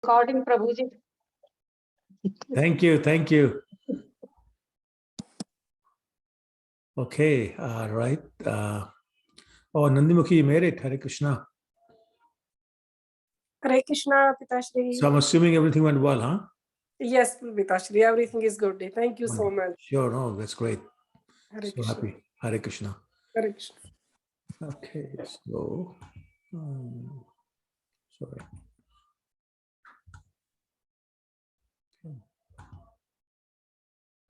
Recording, Prabhuji. Thank you. Thank you. Okay. All right. Nandimukhi, you made it. Hare Krishna. Hare Krishna, Pitashri. So I'm assuming everything went well, huh? Yes, Pitashri, everything is good. Thank you so much. Sure. No, that's great. Hare So Krishna. happy. Hare Krishna. Hare Krishna. Okay. So, sorry.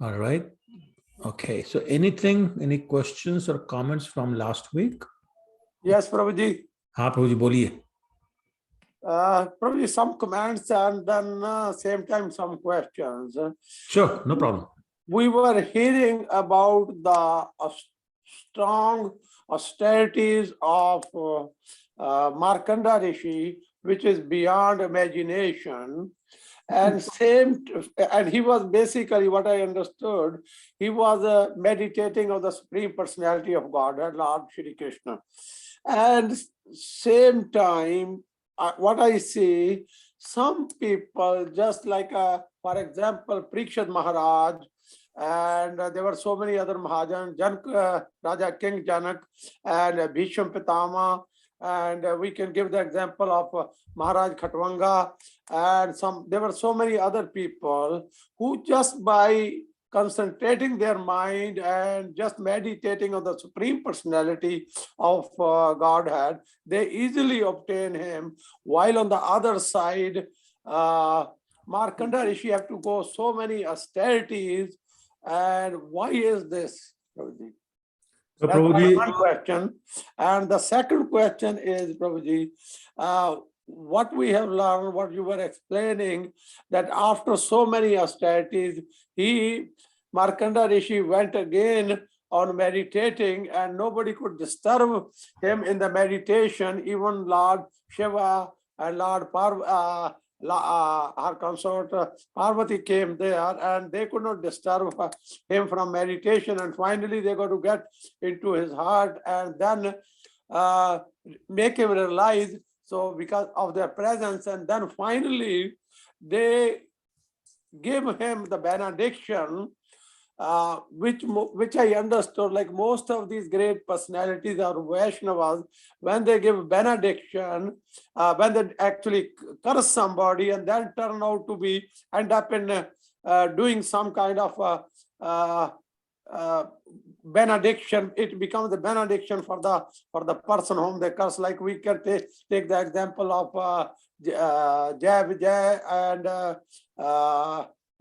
All right. Okay. So any questions or comments from last week? Yes, Prabhuji. हाँ प्रभु जी बोलिए. Prabhuji, some comments and then same time some questions. Sure, no problem. We were hearing about the strong austerities of Markanda Rishi, which is beyond imagination. And he was basically, what I understood, he was meditating on the Supreme Personality of Godhead, Lord Shri Krishna. And same time, what I see, some people just like, for example, Parikshit Maharaj, and there were so many other Mahajans, Raja King Janak, and Bhisham Pitama, and we can give the example of Maharaj Khatwanga, and there were so many other people who just by concentrating their mind and just meditating on the Supreme Personality of Godhead, they easily obtain him, while on the other side, Markanda Rishi have to go so many austerities. And why is this? Prabhuji? That's one question. And the second question is, Prabhuji, what we have learned, what you were explaining, that after so many austerities, Markanda Rishi went again on meditating and nobody could disturb him in the meditation. Even Lord Shiva and Lord her consort Parvati came there and they could not disturb him from meditation. And finally they got to get into his heart and then make him realize. So because of their presence, and then finally they gave him the benediction, which I understood, like most of these great personalities or Vaishnavas, when they give benediction, when they actually curse somebody and then turn out to end up in doing some kind of benediction, it becomes the benediction for the person whom they curse. Like we can take the example of Jai Vijay and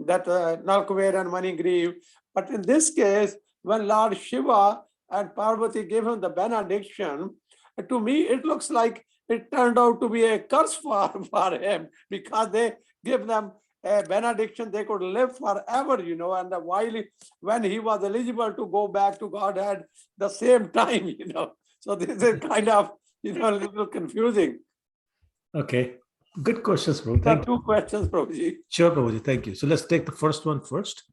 that Nalkuver and Manigriv. But in this case, when Lord Shiva and Parvati gave him the benediction, to me it looks like it turned out to be a curse for him, because they give them a benediction, they could live forever, and when he was eligible to go back to Godhead the same time, So this is kind of, a little confusing. Okay. Good questions, bro. Thank you. Two questions, Prabhuji. Sure, Prabhuji. Thank you. So let's take the first one first.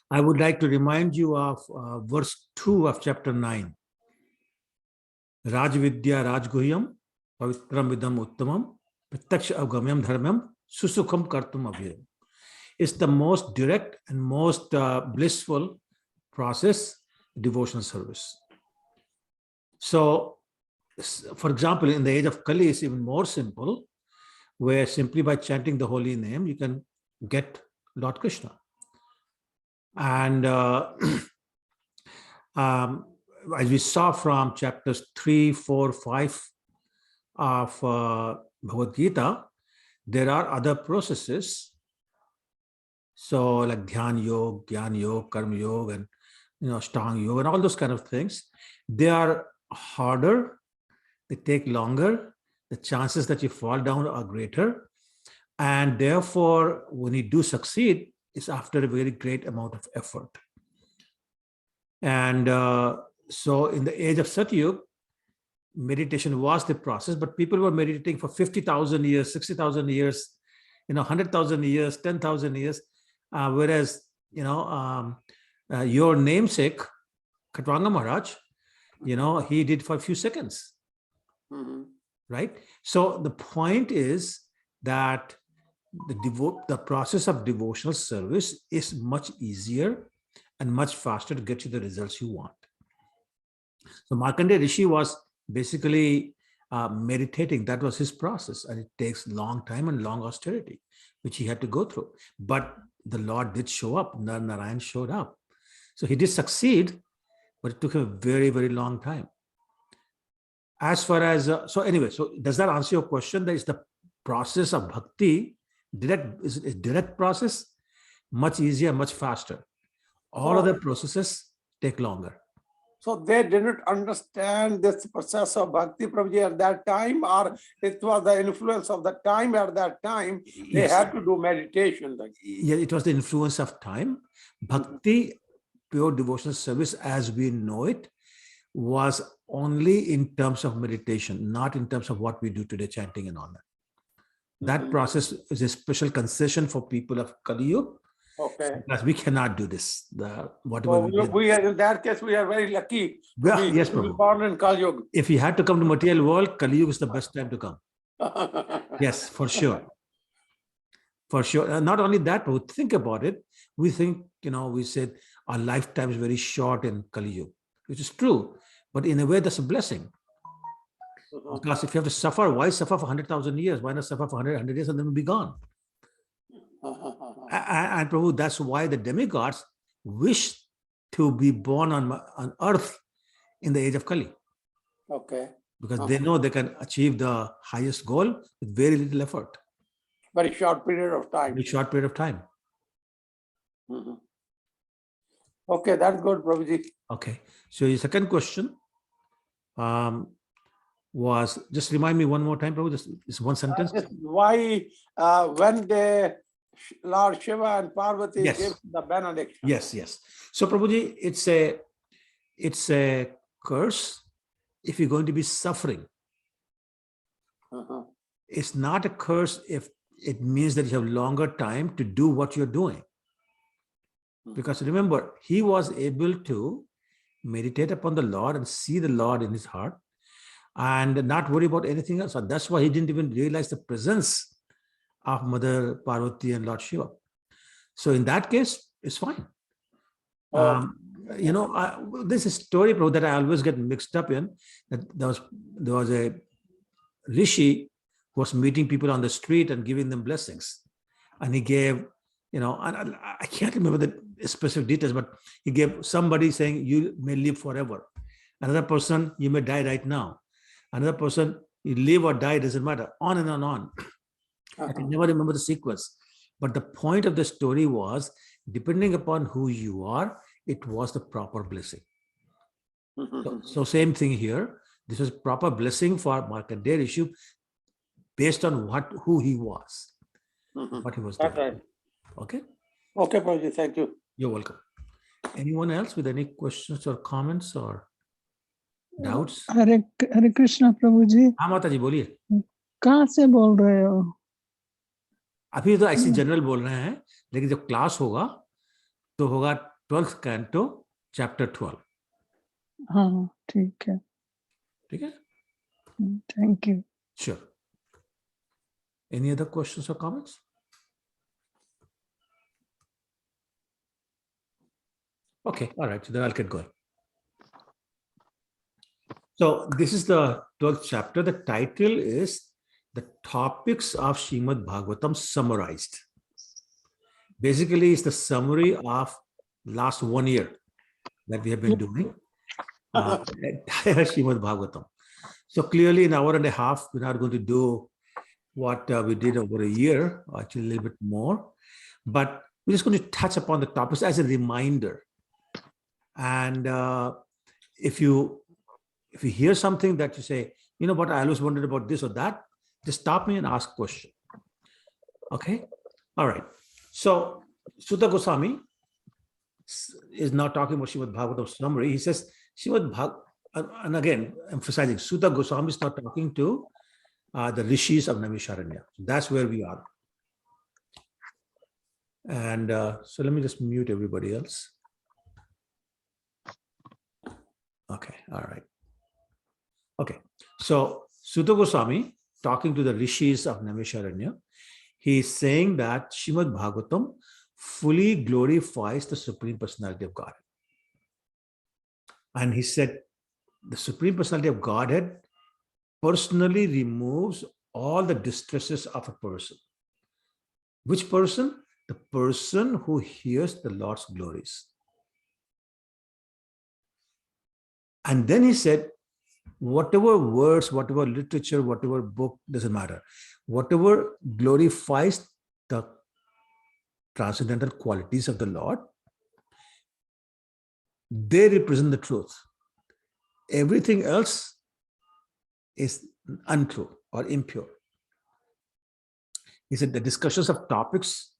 I would like to remind you of verse 2 of chapter 9. Rajvidya Rajguhyam Pavitram Vidam Uttamam Pratyaksha Avgamyam Dharmam Susukham Kartum Abhyayam. It's the most direct and most blissful process, devotional service. So, for example, in the age of Kali, it's even more simple, where simply by chanting the holy name, you can get Lord Krishna. And as we saw from chapters 3, 4, 5 of Bhagavad Gita, there are other processes. So like Dhyan Yoga, Gyan Yoga, Karma Yoga, and Ashtanga Yoga, and all those kind of things. They are harder, they take longer, the chances that you fall down are greater, and therefore when you do succeed, it's after a very great amount of effort. And so in the age of Satyug, meditation was the process, but people were meditating for 50,000 years, 60,000 years, 100,000 years, 10,000 years, whereas your namesake Khatwanga Maharaj, he did for a few seconds. Mm-hmm. Right? So the point is that the process of devotional service is much easier and much faster to get you the results you want. So Markandeya Rishi was basically meditating. That was his process, and it takes long time and long austerity, which he had to go through. But the Lord did show up. Narayan showed up. So he did succeed, but it took him a very, very long time. As far as, so anyway, so does that answer your question? That is the process of bhakti, is a direct process, much easier, much faster. All other processes take longer. So they didn't understand this process of bhakti, Prabhuji, at that time, or it was the influence of the time at that time. They Yes. had to do meditation. Yeah, it was the influence of time. Bhakti, pure devotional service as we know it, was only in terms of meditation, not in terms of what we do today, chanting and all that. That process is a special concession for people of Kali Yuga. Okay. Because we cannot do this. Whatever we did. We are, in that case, we are very lucky. Yes, to be Prabhu. born in Kali Yuga. If you had to come to material world, Kali Yuga is the best time to come. Yes, for sure. For sure. Not only that, but think about it. We think, we said our lifetime is very short in Kali Yuga, which is true. But in a way, that's a blessing. Because if you have to suffer, why suffer for 100,000 years? Why not suffer for 100 years and then we'll be gone? And Prabhu, that's why the demigods wish to be born on earth in the age of Kali. Okay. Because they know they can achieve the highest goal with very little effort. Very short period of time. Very short period of time. Okay, that's good, Prabhuji. Okay. So your second question was, just remind me one more time, Prabhu, this one sentence. Why, when Lord Shiva and Parvati give the benediction. Yes. So Prabhuji, it's a curse if you're going to be suffering. It's not a curse if it means that you have longer time to do what you're doing. Because remember, he was able to meditate upon the Lord and see the Lord in his heart and not worry about anything else. And that's why he didn't even realize the presence of Mother Parvati and Lord Shiva. So in that case, it's fine. This is a story, Prabhu, that I always get mixed up in. That there was a rishi who was meeting people on the street and giving them blessings. And he gave, and I can't remember the specific details, but he gave somebody saying, you may live forever. Another person, you may die right now. Another person, you live or die, doesn't matter. On and on. I can never remember the sequence. But the point of the story was, depending upon who you are, it was the proper blessing. So same thing here. This was proper blessing for Markandeya Rishi based on who he was, what he was doing. Right. Okay? Okay, Prabhuji, thank you. You're welcome. Anyone else with any questions or comments or doubts? Hare Krishna, Prabhuji. हाँ माता जी बोलिए. कहाँ से बोल रहे हो? अभी तो ऐसी जनरल बोल रहे हैं, लेकिन जब क्लास होगा तो होगा 12th Canto, chapter 12. हाँ, ठीक है. ठीक है? Thank you. Sure. Any other questions or comments? Okay, all right, so then I'll get going. So this is the 12th chapter. The title is The Topics of Shrimad Bhagavatam Summarized. Basically, it's the summary of last 1 year that we have been doing. Entire Shrimad Bhagavatam. So clearly in an hour and a half, we're not going to do what we did over a year, actually a little bit more. But we're just going to touch upon the topics as a reminder. And if you hear something that you say, you know what, I always wondered about this or that, just stop me and ask a question. Okay? All right. So Suta Goswami is now talking about Shrimad Bhagavatam summary. He says, Shrimad Bhagavatam, and again, emphasizing, Suta Goswami is now talking to the rishis of Naimisharanya. That's where we are. And so let me just mute everybody else. Okay, all right. Okay, so Suta Goswami talking to the rishis of Naimisharanya. he is saying that Shrimad Bhagavatam fully glorifies the Supreme Personality of Godhead. And he said the Supreme Personality of Godhead personally removes all the distresses of a person. Which person? The person who hears the Lord's glories. And then he said, whatever words, whatever literature, whatever book, doesn't matter. Whatever glorifies the transcendental qualities of the Lord, they represent the truth. Everything else is untrue or impure. He said the discussions of topics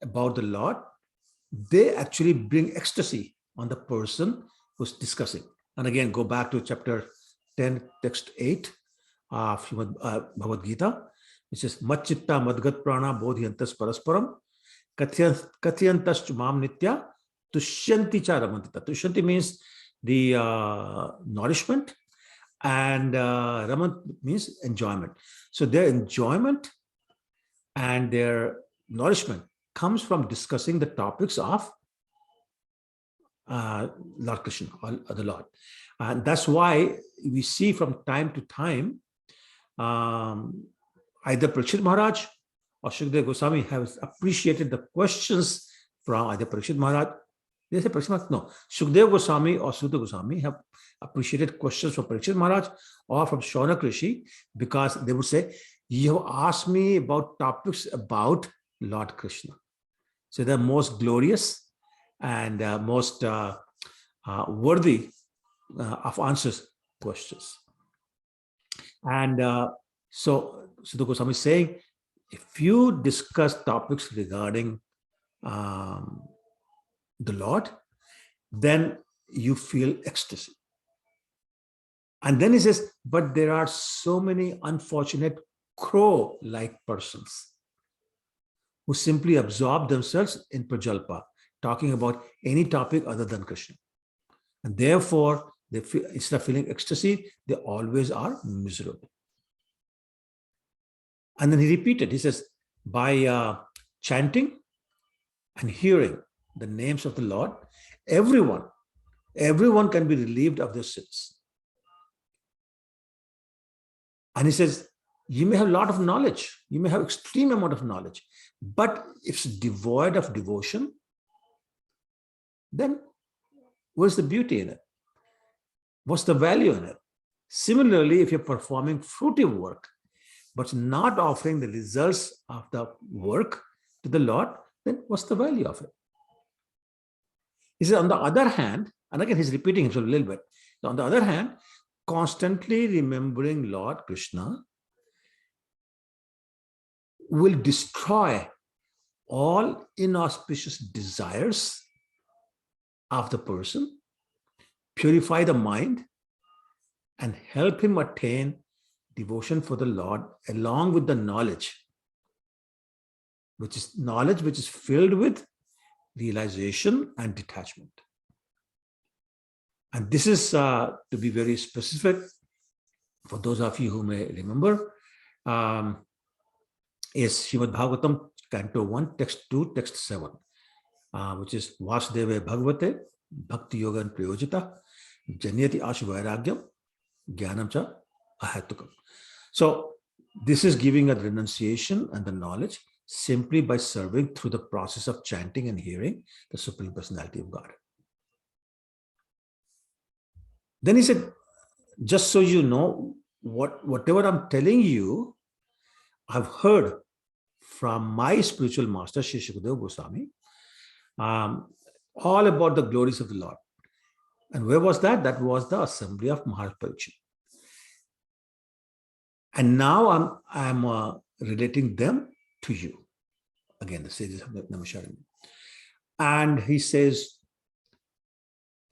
about the Lord, they actually bring ecstasy on the person who's discussing. And again, go back to chapter 10, text 8 of Bhagavad Gita, which says, Matchitta madgat prana bodhyantas parasparam katyantas mam nitya tushyanti cha ramantita. Tushyanti means the nourishment, and ramant means enjoyment. So their enjoyment and their nourishment comes from discussing the topics of Lord Krishna or the Lord. And that's why we see from time to time either Parikshit Maharaj or Shukdev Goswami have appreciated the questions from either Parikshit Maharaj. They say Parikshit Maharaj, no, Shukdev Goswami or Suta Goswami have appreciated questions from Parikshit Maharaj or from Shaunak Rishi, because they would say, you have asked me about topics about Lord Krishna. So they're most glorious and most worthy of answers questions. And so Suta Goswami is saying, if you discuss topics regarding the Lord, then you feel ecstasy. And then he says, but there are so many unfortunate crow-like persons who simply absorb themselves in prajalpa, talking about any topic other than Krishna. And therefore, they feel, instead of feeling ecstasy, they always are miserable. And then he repeated, he says, by chanting and hearing the names of the Lord, everyone can be relieved of their sins. And he says, you may have a lot of knowledge, you may have extreme amount of knowledge, but if it's devoid of devotion, then what's the beauty in it? What's the value in it? Similarly, if you're performing fruitive work, but not offering the results of the work to the Lord, then what's the value of it? He says, on the other hand, and again, he's repeating himself a little bit. On the other hand, constantly remembering Lord Krishna will destroy all inauspicious desires of the person, purify the mind, and help him attain devotion for the Lord along with the knowledge, which is filled with realization and detachment. And this is, to be very specific, for those of you who may remember, is Shrimad Bhagavatam, Canto 1, text 2, text 7, which is Vasudevan Bhagavate, Bhakti Yoga and Prayojita, Janyati Ashu Vairagyam, Jnanam Cha Ahatukam. So this is giving a renunciation and the knowledge simply by serving through the process of chanting and hearing the Supreme Personality of God. Then he said, just so you know, whatever I'm telling you, I've heard from my spiritual master, Sri Shukdev Goswami, all about the glories of the Lord. And where was that? That was the assembly of Maharaj Parikshit. And now I'm relating them to you. Again, the sages of Naimisharanya. And he says,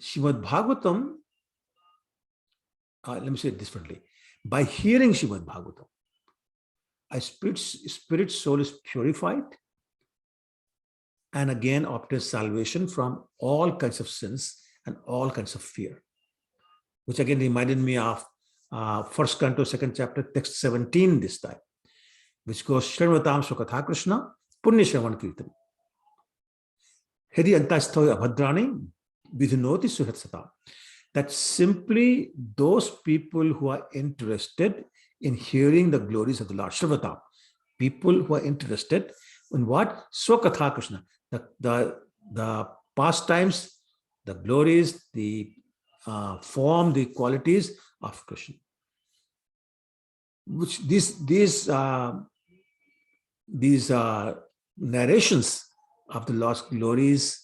Shrimad Bhagavatam, let me say it differently. By hearing Shrimad Bhagavatam, a spirit soul is purified and again obtains salvation from all kinds of sins and all kinds of fear, which again reminded me of first Canto, second chapter, text 17 this time. which goes Shrimvatam Sukatha Krishna, Punya Shravan Kirtan. Hedi Antasthoya Bhadrani, Vidhinoti Suhatsata. That simply those people who are interested in hearing the glories of the Lord, Shrivatam, people who are interested in what? Swakatha Krishna, the pastimes, the glories, the form, the qualities of Krishna. Which these narrations of the Lord's glories,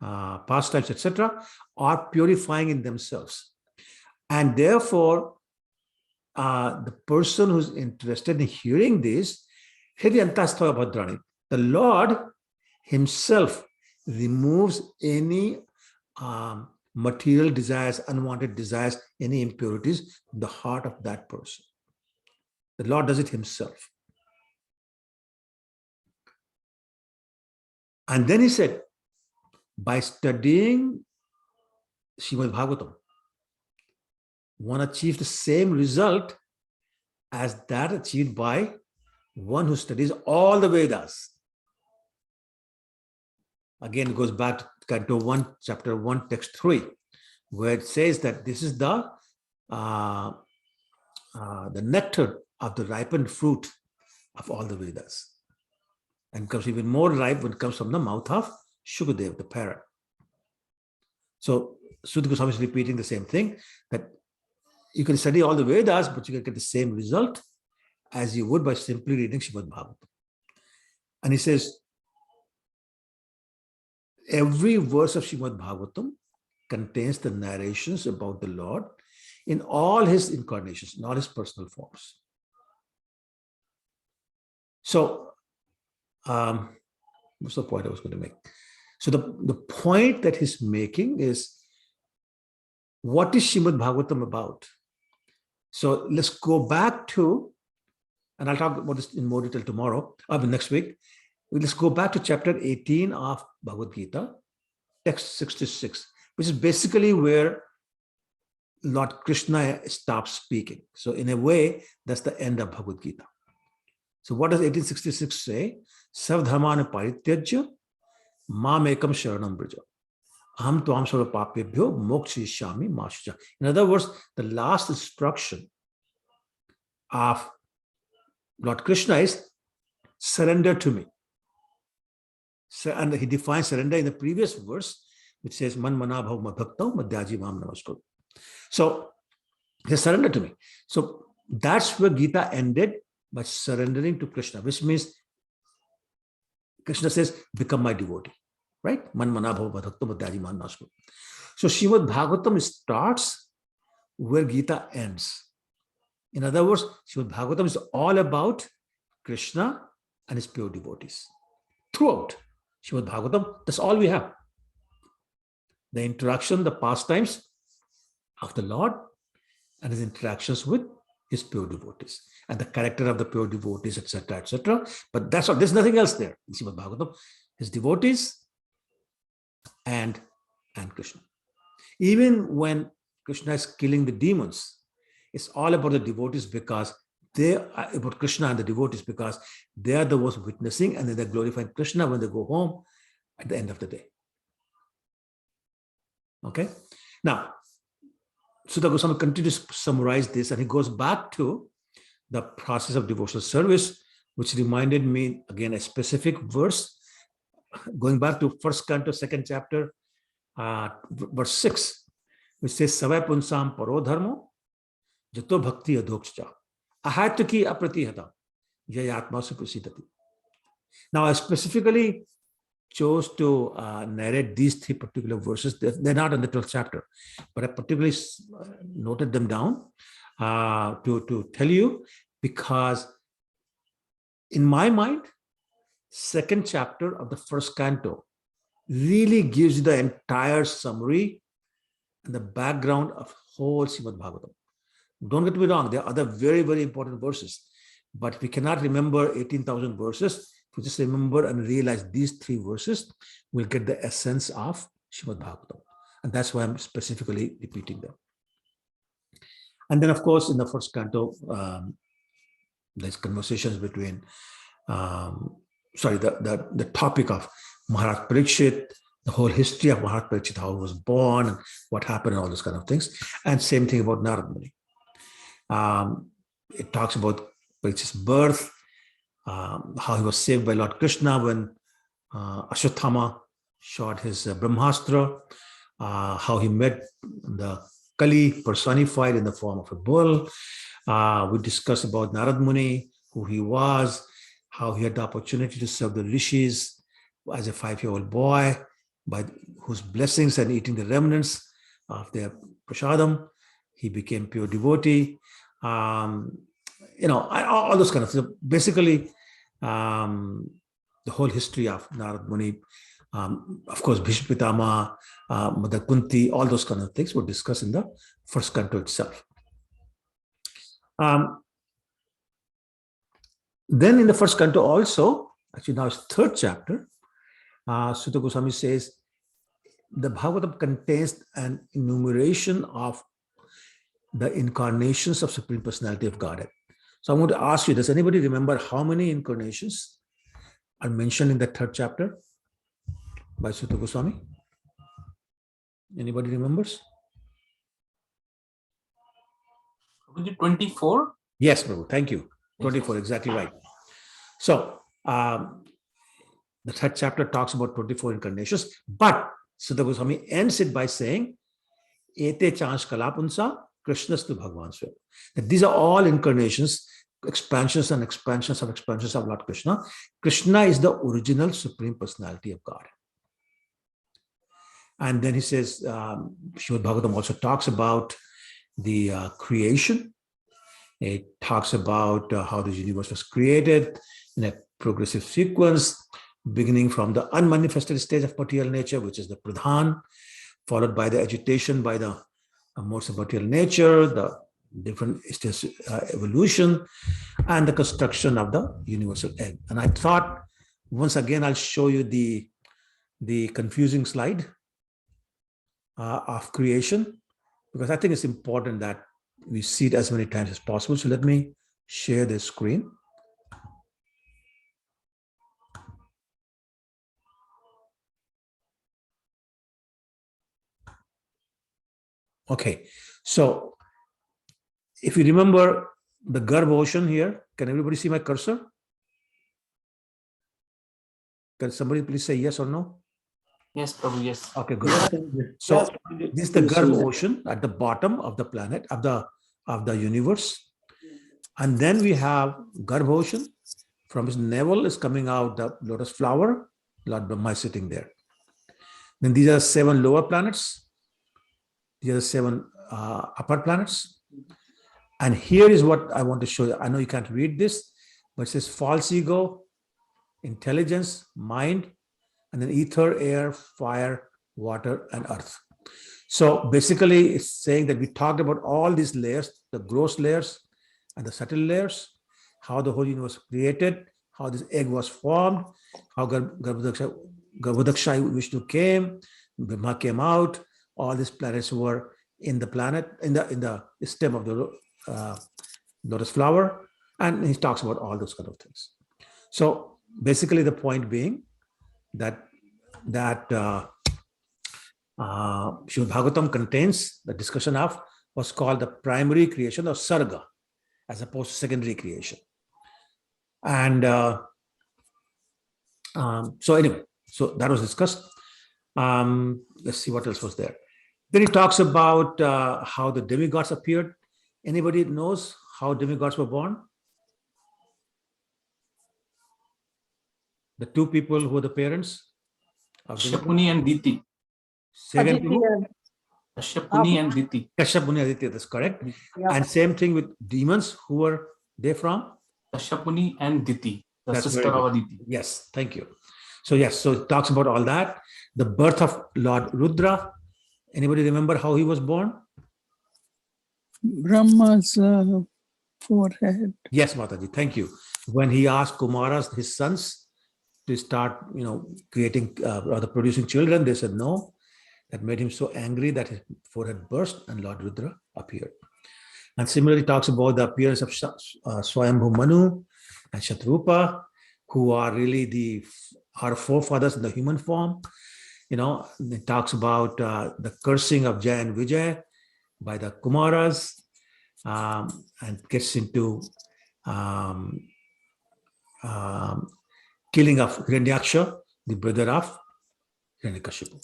pastimes, etc., are purifying in themselves. And therefore, the person who's interested in hearing this, the Lord himself removes any material desires, unwanted desires, any impurities from the heart of that person. The Lord does it himself. And then he said, by studying Shrimad Bhagavatam, one achieves the same result as that achieved by one who studies all the Vedas. Again, it goes back to Canto 1, chapter 1, text 3, where it says that this is the nectar of the ripened fruit of all the Vedas. And becomes even more ripe when it comes from the mouth of Shukadev, the parrot. So Suta Goswami is repeating the same thing, that you can study all the Vedas, but you can get the same result as you would by simply reading Shrimad Bhagavatam. And he says, every verse of Shrimad Bhagavatam contains the narrations about the Lord in all his incarnations, in all his personal forms. So, what's the point I was going to make? So the point that he's making is, what is Shrimad Bhagavatam about? So let's go back to, and I'll talk about this in more detail tomorrow, or next week. Let's go back to chapter 18 of Bhagavad Gita, text 66, which is basically where Lord Krishna stops speaking. So in a way, that's the end of Bhagavad Gita. So what does 1866 say? Savdharmana parityajya mam ekam sharanam braja. Aham tvam sarva papebhyo mokshayishyami ma shucha. In other words, the last instruction of Lord Krishna is surrender to me. And he defines surrender in the previous verse, which says man mana bhav madhaktam madhyaji mam namaskar. So they surrender to me. So that's where Gita ended, by surrendering to Krishna, which means Krishna says, become my devotee, right? Man mana bhava madhaktam madhyaji mam namaskar. So Shrimad Bhagavatam starts where Gita ends. In other words, Shrimad Bhagavatam is all about Krishna and his pure devotees. Throughout Shrimad Bhagavatam, that's all we have. The interaction, the pastimes of the Lord and his interactions with his pure devotees and the character of the pure devotees, etc., etc. But that's all. There's nothing else there in Shrimad Bhagavatam. His devotees and Krishna. Even when Krishna is killing the demons, it's all about the devotees, because they are about Krishna and the devotees, because they are the ones witnessing, and then they're glorifying Krishna when they go home at the end of the day. Okay. Now, Suta Goswami continues to summarize this, and he goes back to the process of devotional service, which reminded me again a specific verse, going back to first Canto, second chapter, verse 6, which says, Savai punsam paro dharmo, jato bhakti adhokscha, ahataki apratihata, yayatma suprasidati. Now, I specifically chose to narrate these three particular verses. They're not in the 12th chapter, but I particularly noted them down to tell you, because in my mind, second chapter of the first canto really gives you the entire summary and the background of whole Shrimad Bhagavatam. Don't get me wrong, there are other very, very important verses, but we cannot remember 18,000 verses. If we just remember and realize these three verses, we'll get the essence of Shrimad Bhagavatam. And that's why I'm specifically repeating them. And then, of course, in the first canto, there's conversations between, the topic of Maharaj Parikshit, the whole history of Maharaj Parikshit, how he was born, and what happened, and all those kind of things. And same thing about Narad Muni. It talks about Parikshit's birth, how he was saved by Lord Krishna when Ashwatthama shot his Brahmastra, how he met the Kali personified in the form of a bull. We discussed about Narad Muni, who he was, how he had the opportunity to serve the rishis as a 5-year-old boy, by whose blessings and eating the remnants of their prasadam, he became pure devotee. All those kind of things. Basically, the whole history of Narad Muni, of course, Bhishma Pitama, Mother Kunti, all those kind of things were discussed in the first canto itself. Then in the first canto also, actually now it's third chapter, Suta Goswami says, the Bhagavatam contains an enumeration of the incarnations of Supreme Personality of Godhead. So I'm going to ask you, does anybody remember how many incarnations are mentioned in the third chapter by Suta Goswami? Anybody remembers? 24? Yes, Prabhu, thank you. 24, exactly right. So the third chapter talks about 24 incarnations, but Suta Goswami ends it by saying, Ete chansh kalapunsa Krishnastu Bhagavan Swayam. That these are all incarnations, expansions and expansions of Lord Krishna. Krishna is the original Supreme Personality of God. And then he says, Shrimad Bhagavatam also talks about the creation. It talks about how the universe was created in a progressive sequence, beginning from the unmanifested stage of material nature, which is the pradhan, followed by the agitation by the modes of material nature, the different stages evolution, and the construction of the universal egg. And I thought, once again, I'll show you the confusing slide of creation, because I think it's important that we see it as many times as possible. So let me share the screen. Okay, so if you remember the Garbh ocean here, can everybody see my cursor? Can somebody please say yes or no? Yes, Prabhu, yes. Okay, good. So this is the Garbh ocean at the bottom of the planet, of the universe. And then we have Garbh ocean. From his navel is coming out the lotus flower. Lord Brahma is sitting there. Then these are 7 lower planets. These are 7 upper planets. And here is what I want to show you. I know you can't read this, but it says false ego, intelligence, mind, and then ether, air, fire, water, and earth. So basically, it's saying that we talked about all these layers, the gross layers and the subtle layers, how the whole universe was created, how this egg was formed, how Garbhodaksha Vishnu came, Brahma came out, all these planets were in the planet, in the stem of the lotus flower, and he talks about all those kind of things. So basically, the point being that Shrimad Bhagavatam contains the discussion of what's called the primary creation of Sarga, as opposed to secondary creation. And so anyway, so that was discussed. Let's see what else was there. Then he talks about how the demigods appeared. Anybody knows how demigods were born? The 2 people who were the parents of Kashyapuni and Diti. Second to who? Kashyapuni and Diti. Kashyapuni Aditya, that's correct. Yeah. And same thing with demons. Who were they from? Kashyapuni and Diti, the That's sister very good. of Aditi. Yes, thank you. So yes, so it talks about all that. The birth of Lord Rudra. Anybody remember how he was born? Brahma's forehead. Yes, Mataji, thank you. When he asked Kumaras, his sons, to start, creating or producing children, they said no. That made him so angry that his forehead burst and Lord Rudra appeared. And similarly talks about the appearance of Swayambhu Manu and Shatrupa, who are really our forefathers in the human form. It talks about the cursing of Jaya and Vijay by the Kumaras, and gets into killing of Hiranyaksha, the brother of Hiranyakashipu,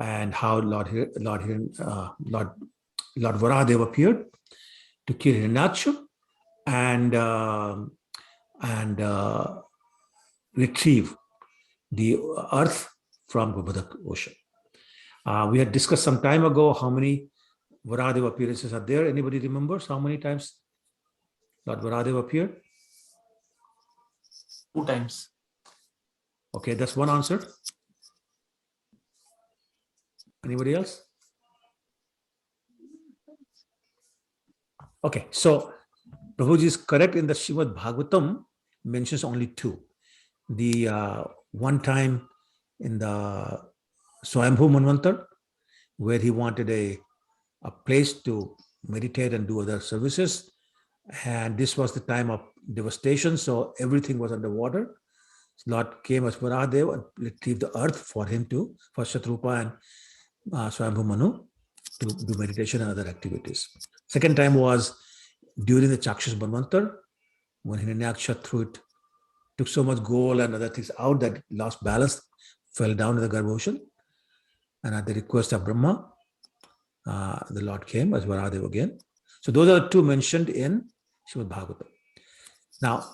and how Lord Varahadev appeared to kill Hiranyaksha and retrieve the earth from Gopadatta ocean. We had discussed some time ago how many Varahadev appearances are there. Anybody remembers how many times Lord Varahadev appeared? 2 times. Okay, that's one answer. Anybody else? Okay, so Prabhuji is correct in the Shrimad Bhagavatam mentions only 2. The one time in the Swayambhu Manvantar, where he wanted a place to meditate and do other services. And this was the time of devastation, so everything was underwater. Lord came as Varahadev and retrieved the earth for Shatrupa and Swayambhu Manu to do meditation and other activities. Second time was during the Chakshas Manvantar, when Hiranyaksha took so much gold and other things out that lost balance, fell down to the Garbha ocean. And at the request of Brahma, the Lord came as Varahadev again. So those are the 2 mentioned in Shrimad Bhagavatam. Now,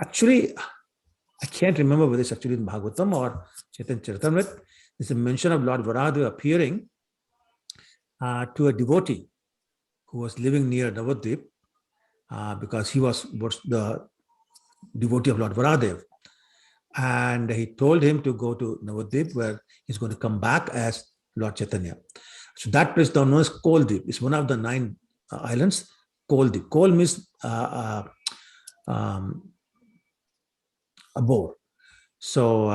actually, I can't remember whether it's actually in Bhagavatam or Chaitanya Charitamrita. There's a mention of Lord Varahadev appearing to a devotee who was living near Navadvip, because he was the devotee of Lord Varahadev. And he told him to go to Navadvip, where he's going to come back as Lord Chaitanya. So that place now known as Koldip. It's one of the 9 islands, Koldip. Kol means a boar. So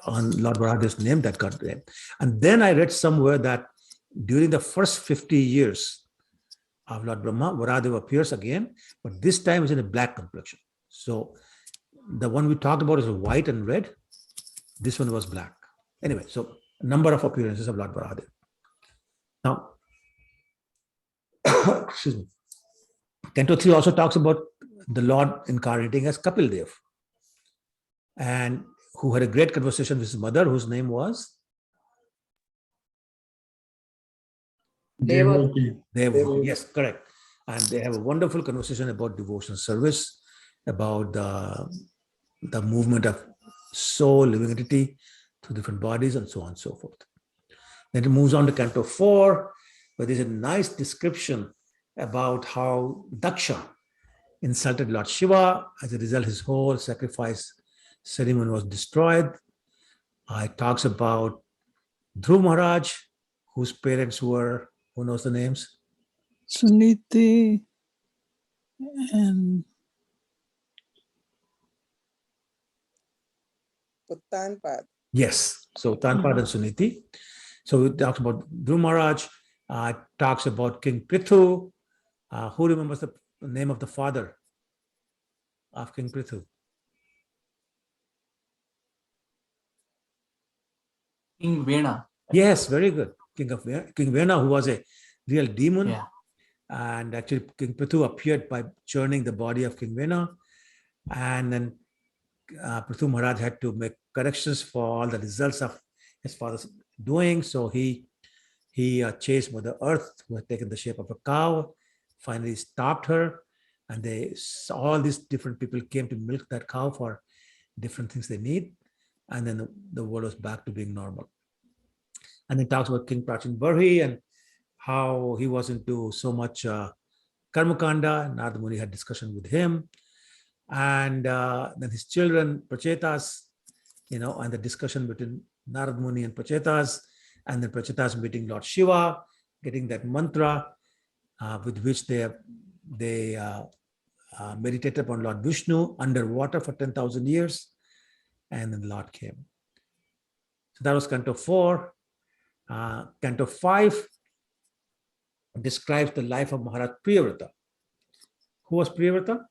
on Lord Varadev's name, that got named. And then I read somewhere that during the first 50 years of Lord Brahma, Varadev appears again, but this time is in a black complexion. So the one we talked about is white and red. This one was black. Anyway, so a number of appearances of Lord Varadev. Now, excuse me. Canto 3 also talks about the Lord incarnating as Kapil Dev, and who had a great conversation with his mother, whose name was Devaki. Devaki. Yes, correct. And they have a wonderful conversation about devotional service, about the movement of soul, living entity through different bodies, and so on and so forth. Then it moves on to Canto 4, where there's a nice description about how Daksha insulted Lord Shiva. As a result, his whole sacrifice ceremony was destroyed. It talks about Dhruv Maharaj, whose parents were, who knows the names? Suniti and Uttanpad. Yes, so Tanpad and Suniti. So it talks about Dhruv Maharaj, talks about King Prithu. Who remembers the name of the father of King Prithu? King Vena. Yes, very good. King Vena, who was a real demon. Yeah. And actually King Prithu appeared by churning the body of King Vena. And then Prithu Maharaj had to make corrections for all the results of his father's doing. So he chased Mother Earth, who had taken the shape of a cow, finally stopped her. And all these different people came to milk that cow for different things they need. And then the world was back to being normal. And then talks about King Prachin Barhi and how he was into so much Karmakanda. Narada Muni had discussion with him. And then his children, Prachetas, and the discussion between Narada Muni and Prachetas, and then Prachetas meeting Lord Shiva, getting that mantra with which they meditated upon Lord Vishnu underwater for 10,000 years. And then the Lord came. So that was Canto 4. Canto 5 describes the life of Maharaj Priyavrata. Who was Priyavrata?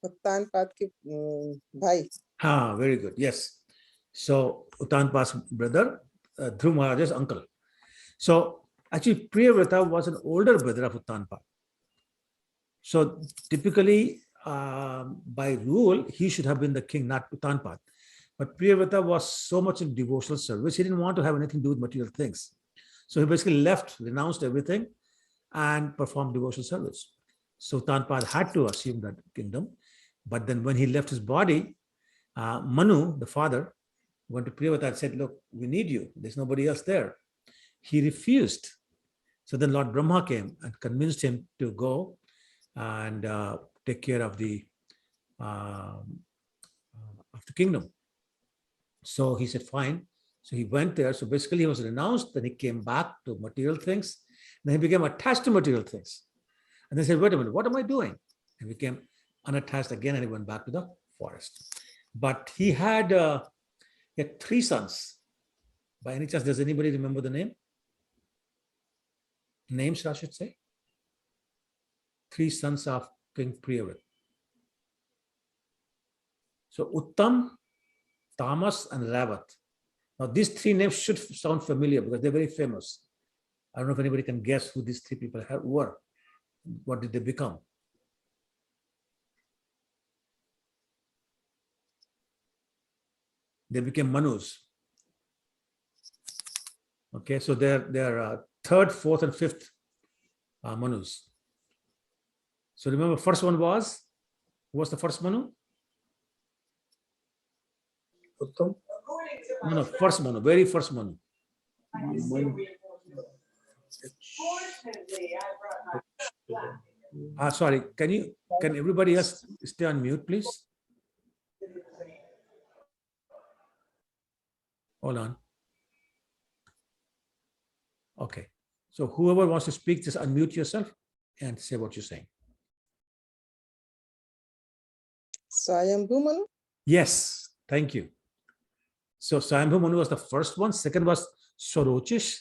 Uttanpad के भाई. Very good. Yes. So Uttanpad's brother, Dhruv Maharaj's uncle. So actually, Priyavrata was an older brother of Uttanpad. So typically, by rule, he should have been the king, not Uttanpad. But Priyavrata was so much in devotional service, he didn't want to have anything to do with material things. So he basically left, renounced everything, and performed devotional service. So Uttanpad had to assume that kingdom. But then when he left his body, Manu, the father, went to Priyavrata and said, look, we need you. There's nobody else there. He refused. So then Lord Brahma came and convinced him to go and take care of the kingdom. So he said, fine. So he went there. So basically he was renounced. Then he came back to material things. Then he became attached to material things. And they said, wait a minute, what am I doing? And he became unattached again, and he went back to the forest. But he had 3 sons. By any chance, does anybody remember the name? Names, I should say. 3 sons of King Priyavrata. So Uttam, Tamas, and Ravat. Now these 3 names should sound familiar because they're very famous. I don't know if anybody can guess who these 3 people were. What did they become? They became Manus. Okay, so they're 3rd, 4th, and 5th Manus. So remember, first one was, who was the first Manu? Uttam. No, first Manu, very first Manu. Sorry, can everybody else stay on mute, please? Hold on. Okay. So whoever wants to speak, just unmute yourself and say what you're saying. Swayambhu Manu. Yes, thank you. So Swayambhu Manu was the first one. Second was Sorochish.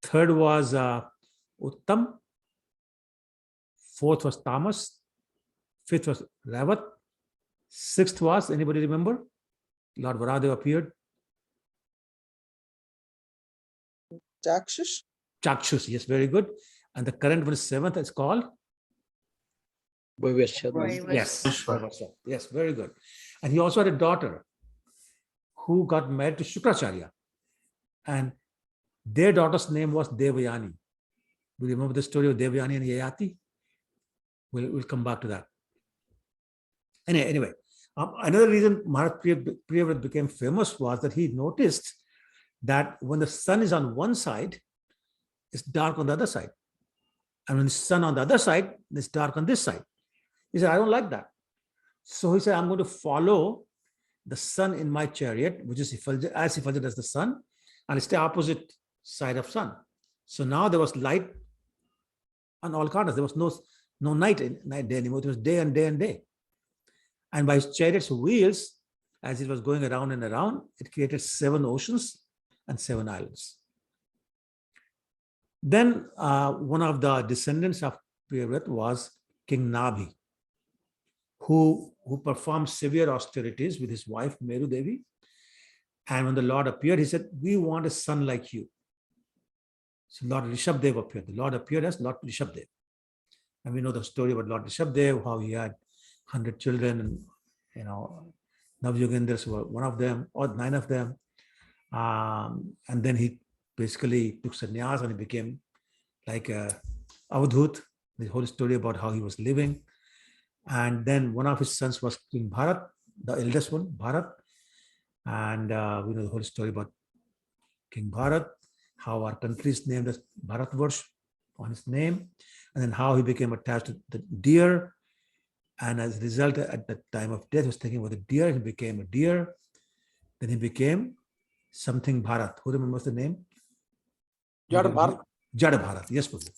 Third was Uttam. Fourth was Tamas. Fifth was Ravat. Sixth was, anybody remember? Lord Varadev appeared. Chakshush. Chakshus, yes, very good. And the current one is 7th, it's called? Yes, yes, very good. And he also had a daughter who got married to Shukracharya. And their daughter's name was Devayani. Do you remember the story of Devayani and Yayati? We'll come back to that. Anyway, another reason Maharaj Priyavrata became famous was that he noticed that when the sun is on one side, it's dark on the other side. And when the sun on the other side, it's dark on this side. He said, I don't like that. So he said, I'm going to follow the sun in my chariot, which is as effulgent as the sun, and stay opposite side of sun. So now there was light on all corners. There was no night day anymore. It was day and day and day. And by his chariot's wheels, as it was going around and around, it created 7 oceans and 7 islands. Then one of the descendants of Priyavrata was King Navi, who performed severe austerities with his wife Meru Devi. And when the Lord appeared, he said, we want a son like you. So Lord Rishabdev appeared. The Lord appeared as Lord Rishabdev. And we know the story about Lord Rishabdev, how he had 100 children, and Navyogendras were one of them, or 9 of them. And then he basically took sannyas and he became like a Avadhut, the whole story about how he was living. And then one of his sons was King Bharat, the eldest one, Bharat. And we know the whole story about King Bharat, how our country is named as Bharatvarsh on his name, and then how he became attached to the deer. And as a result, at the time of death, he was thinking about the deer, he became a deer. Then he became something Bharat. Who remembers the name? Jad Bharat. Jad Bharat, yes, Prabhu.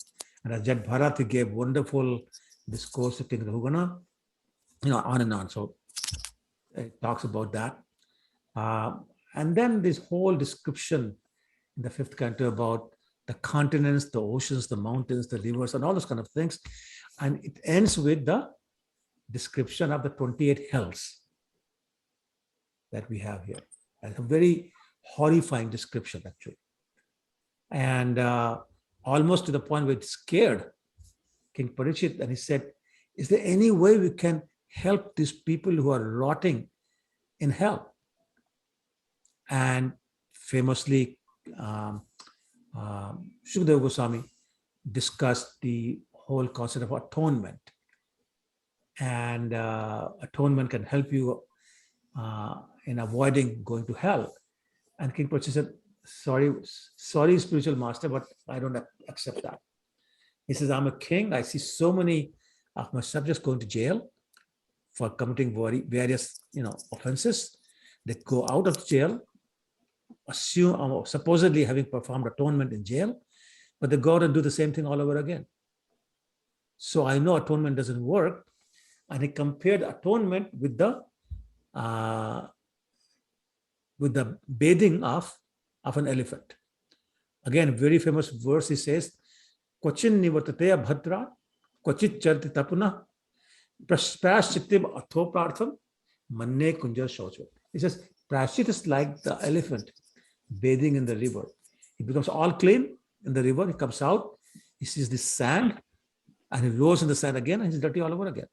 And as Jad Bharat, he gave wonderful discourse to King Rahugana, on and on. So it talks about that. And then this whole description in the 5th canto about the continents, the oceans, the mountains, the rivers, and all those kind of things. And it ends with the description of the 28 hells that we have here. And a very horrifying description, actually. And almost to the point where it scared King Parikshit, and he said, is there any way we can help these people who are rotting in hell? And famously, Shrimad Goswami discussed the whole concept of atonement. And atonement can help you in avoiding going to hell. And King Parikshit said, sorry, spiritual master, but I don't accept that. He says, I'm a king. I see so many of my subjects going to jail for committing various, offenses. They go out of jail, supposedly having performed atonement in jail, but they go out and do the same thing all over again. So I know atonement doesn't work. And he compared atonement with the bathing of an elephant. Again, very famous verse, he says, Kwachin nivartateya bhadra, kwachit charti tapuna, prashchittim athoprartham, manne kunja shocho. He says, prashchit is like the elephant bathing in the river. He becomes all clean in the river, he comes out, he sees the sand, and he rolls in the sand again, and he's dirty all over again.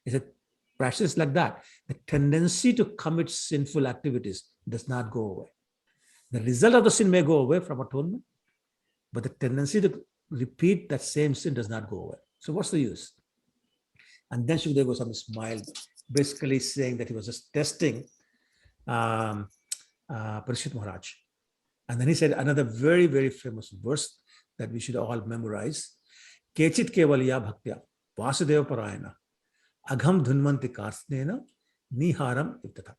He said, prashchit is like that. The tendency to commit sinful activities does not go away. The result of the sin may go away from atonement, but the tendency to repeat that same sin does not go away. So what's the use? And then Shukadeva Goswami smiled, basically saying that he was just testing Parikshit Maharaj. And then he said another very, very famous verse that we should all memorize. Kechit kevalya bhaktya Vasudeva parayana agham dhunmanti karsnena niharam iptata.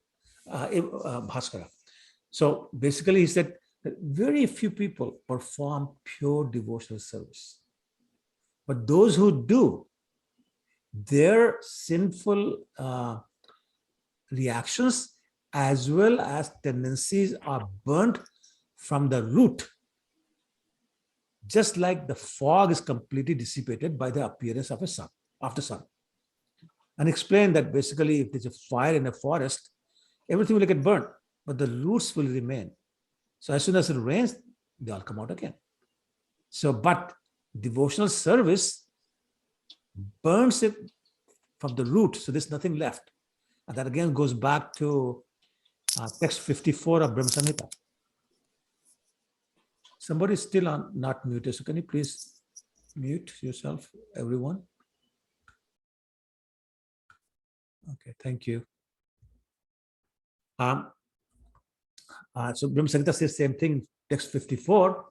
Bhaskara. So basically he said that very few people perform pure devotional service. But those who do, their sinful reactions as well as tendencies are burnt from the root, just like the fog is completely dissipated by the appearance of the sun. And explain that basically if there's a fire in a forest, everything will get burnt, but the roots will remain. So as soon as it rains, they all come out again. So, but devotional service burns it from the root, so there's nothing left. And that again goes back to text 54 of Brahma Samhita. Somebody is still not muted, so can you please mute yourself, everyone? Okay, thank you. So Brahma Samhita says same thing, text 54,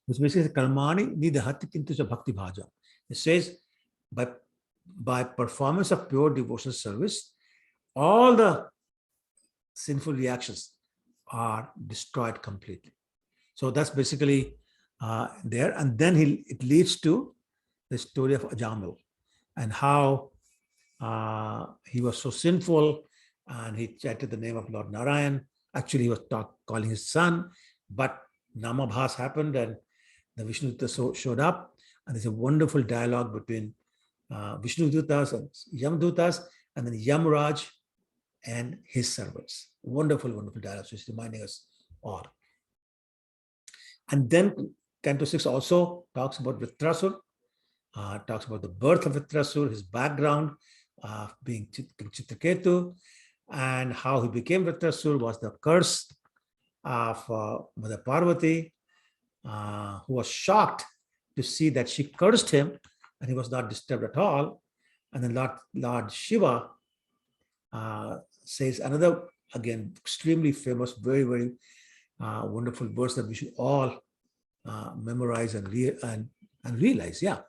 which basically says, Karmani nidahati kintu cha bhakti bhaja. It says, by performance of pure devotional service, all the sinful reactions are destroyed completely. So that's basically there. And then it leads to the story of Ajamal and how he was so sinful and he chanted the name of Lord Narayan. Actually, he was calling his son, but Namabhas happened and the Vishnu Dutas showed up. And there's a wonderful dialogue between Vishnu Dutas and Yam Dutas, and then Yamraj and his servants. Wonderful, wonderful dialogue, which is reminding us all. And then Canto 6 also talks about Vritrasur, talks about the birth of Vritrasur, his background, being Chitraketu, and how he became Vritrasur was the curse of Mother Parvati, who was shocked to see that she cursed him and he was not disturbed at all. And then Lord Shiva says another, again, extremely famous, very, very wonderful verse that we should all memorize and realize. Yeah,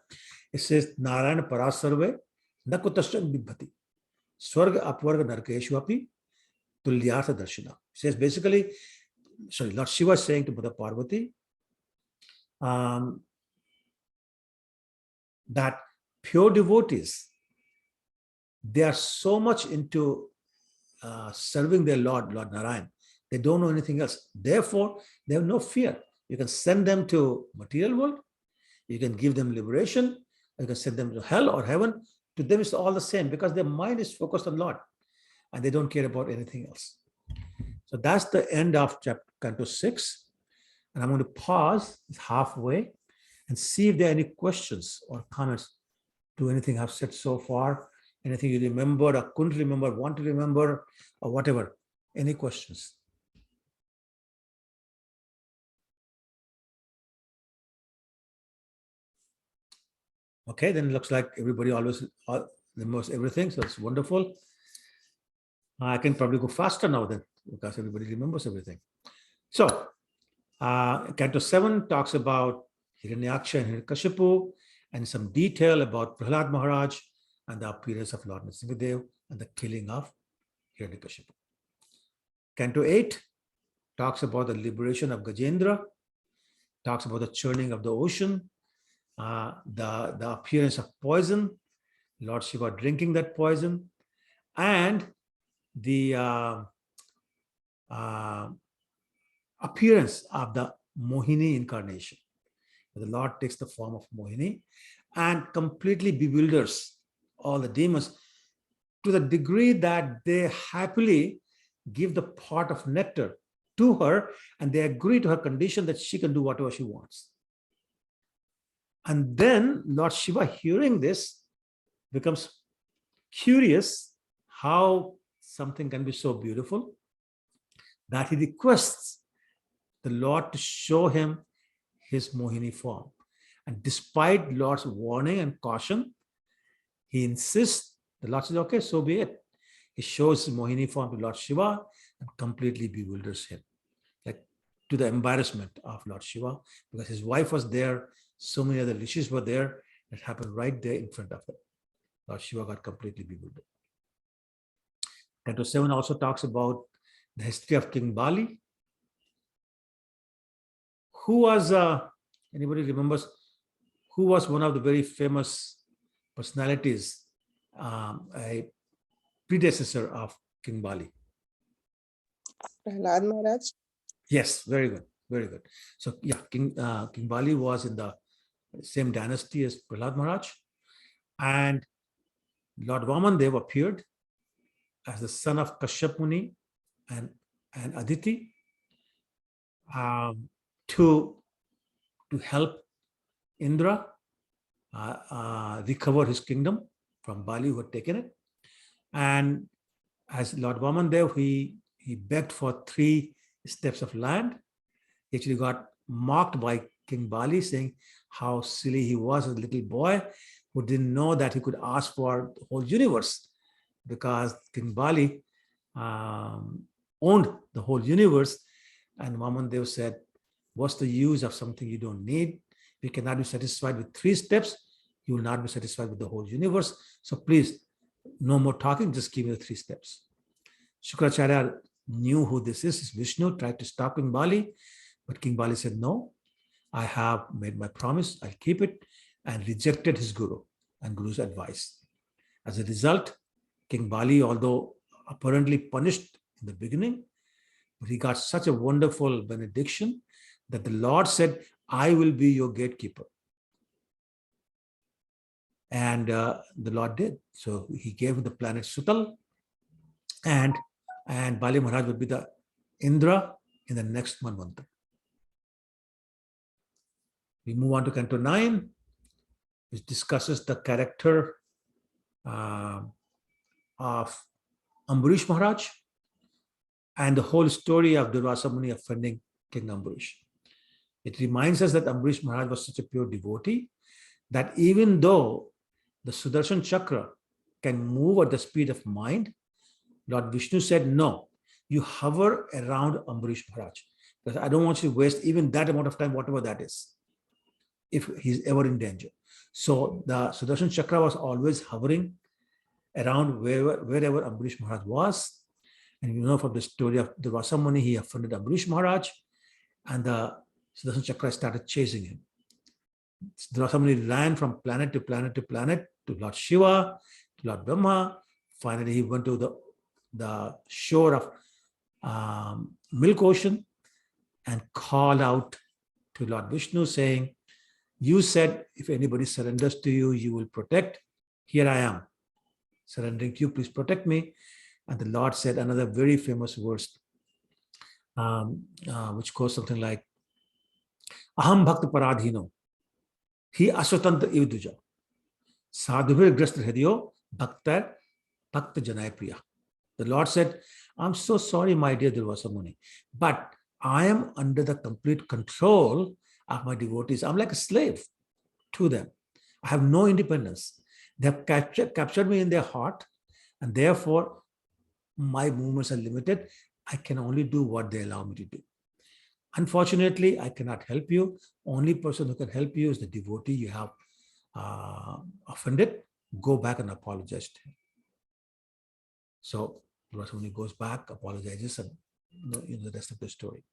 it says, Narayana Parasarve Nakutashan Bibhati Swarga Apvarga Narkeshu Api Tulyartha Darshana. It says basically, Lord Shiva is saying to Mother Parvati that pure devotees, they are so much into serving their Lord Narayan, They don't know anything else. Therefore, they have no fear. You can send them to material world. You can give them liberation. You can send them to hell or heaven. To them, it's all the same because their mind is focused on Lord and they don't care about anything else. So that's the end of chapter Canto 6. And I'm going to pause halfway and see if there are any questions or comments to anything I've said so far, anything you remembered or couldn't remember, want to remember, or whatever. Any questions? Okay, then it looks like everybody always remembers everything, so it's wonderful. I can probably go faster now then, because everybody remembers everything. So, Canto 7 talks about Hiranyaksha and Hiranyakashipu, and some detail about Prahlad Maharaj and the appearance of Lord Nrsimhadev and the killing of Hiranyakashipu. Canto 8 talks about the liberation of Gajendra, talks about the churning of the ocean, the appearance of poison, Lord Shiva drinking that poison, and the appearance of the Mohini incarnation. The Lord takes the form of Mohini and completely bewilders all the demons to the degree that they happily give the pot of nectar to her and they agree to her condition that she can do whatever she wants. And then Lord Shiva, hearing this, becomes curious how something can be so beautiful that he requests the Lord to show him his Mohini form. And despite Lord's warning and caution, he insists. The Lord says, okay, so be it. He shows his Mohini form to Lord Shiva and completely bewilders him, like to the embarrassment of Lord Shiva, because his wife was there, so many other rishis were there. It happened right there in front of him. Lord Shiva got completely bewildered. Canto 7 also talks about the history of King Bali, who was, anybody remembers, who was one of the very famous personalities, a predecessor of King Bali. Prahlad Maharaj. Yes, very good, very good. So yeah, King Bali was in the same dynasty as Prahlad Maharaj, and Lord Vamandev appeared as the son of Kashyap Muni and Aditi to help Indra recover his kingdom from Bali, who had taken it. And as Lord Vamandev, he begged for 3 steps of land. He actually got mocked by King Bali, saying how silly he was as a little boy who didn't know that he could ask for the whole universe, because King Bali owned the whole universe. And Vamandev said, what's the use of something you don't need? If you cannot be satisfied with 3 steps, you will not be satisfied with the whole universe. So please, no more talking, just give me the 3 steps. Shukracharya knew who this is. It's Vishnu, tried to stop King Bali, but King Bali said, no, I have made my promise, I'll keep it, and rejected his guru and guru's advice. As a result, King Bali, although apparently punished in the beginning, but he got such a wonderful benediction that the Lord said, I will be your gatekeeper. And the Lord did. So he gave him the planet Sutal, and Bali Maharaj would be the Indra in the next Manvantara. We move on to Canto 9, which discusses the character of Ambarish Maharaj and the whole story of Durvasa Muni offending King Ambarish. It reminds us that Ambarish Maharaj was such a pure devotee that even though the Sudarshan Chakra can move at the speed of mind, Lord Vishnu said, no, you hover around Ambarish Maharaj, because I don't want you to waste even that amount of time, whatever that is, if he's ever in danger. So the Sudarshan Chakra was always hovering around wherever Ambarish Maharaj was. And you know from the story of the Durvasa Muni, he offended Ambarish Maharaj, and the Sudarshan Chakra started chasing him. Durvasa Muni ran from planet to planet to planet to Lord Shiva, to Lord Brahma. Finally, he went to the shore of milk ocean and called out to Lord Vishnu saying, you said if anybody surrenders to you, you will protect. Here I am, surrendering to you, please protect me. And the Lord said another very famous verse, which goes something like, Aham Bhakta Paradhino, He Aswatantra Ivduja, Sadhuvir Grastra Hridyo, Bhakta Janaya Priya. The Lord said, I'm so sorry, my dear Durvasa Muni, but I am under the complete control of my devotees. I'm like a slave to them. I have no independence. They have captured me in their heart, and therefore my movements are limited. I can only do what they allow me to do. Unfortunately, I cannot help you. Only person who can help you is the devotee you have offended. Go back and apologize to him. So Vasuni goes back, apologizes, and the rest of the story.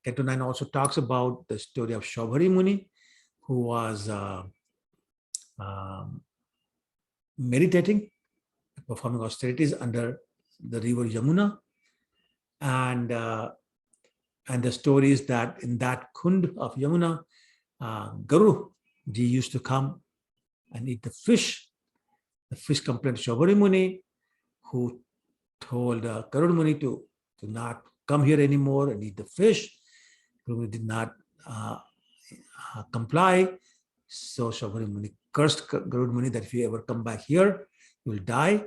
Canto 9 also talks about the story of Shaubhari Muni, who was meditating, performing austerities under the river Yamuna, and the story is that in that kund of Yamuna, Garu ji used to come and eat the fish. The fish complained to Shaubhari Muni, who told Garuda Muni to not come here anymore and eat the fish. Garuda Muni did not comply. So Shaubhari Muni cursed Garuda Muni that if you ever come back here, you will die.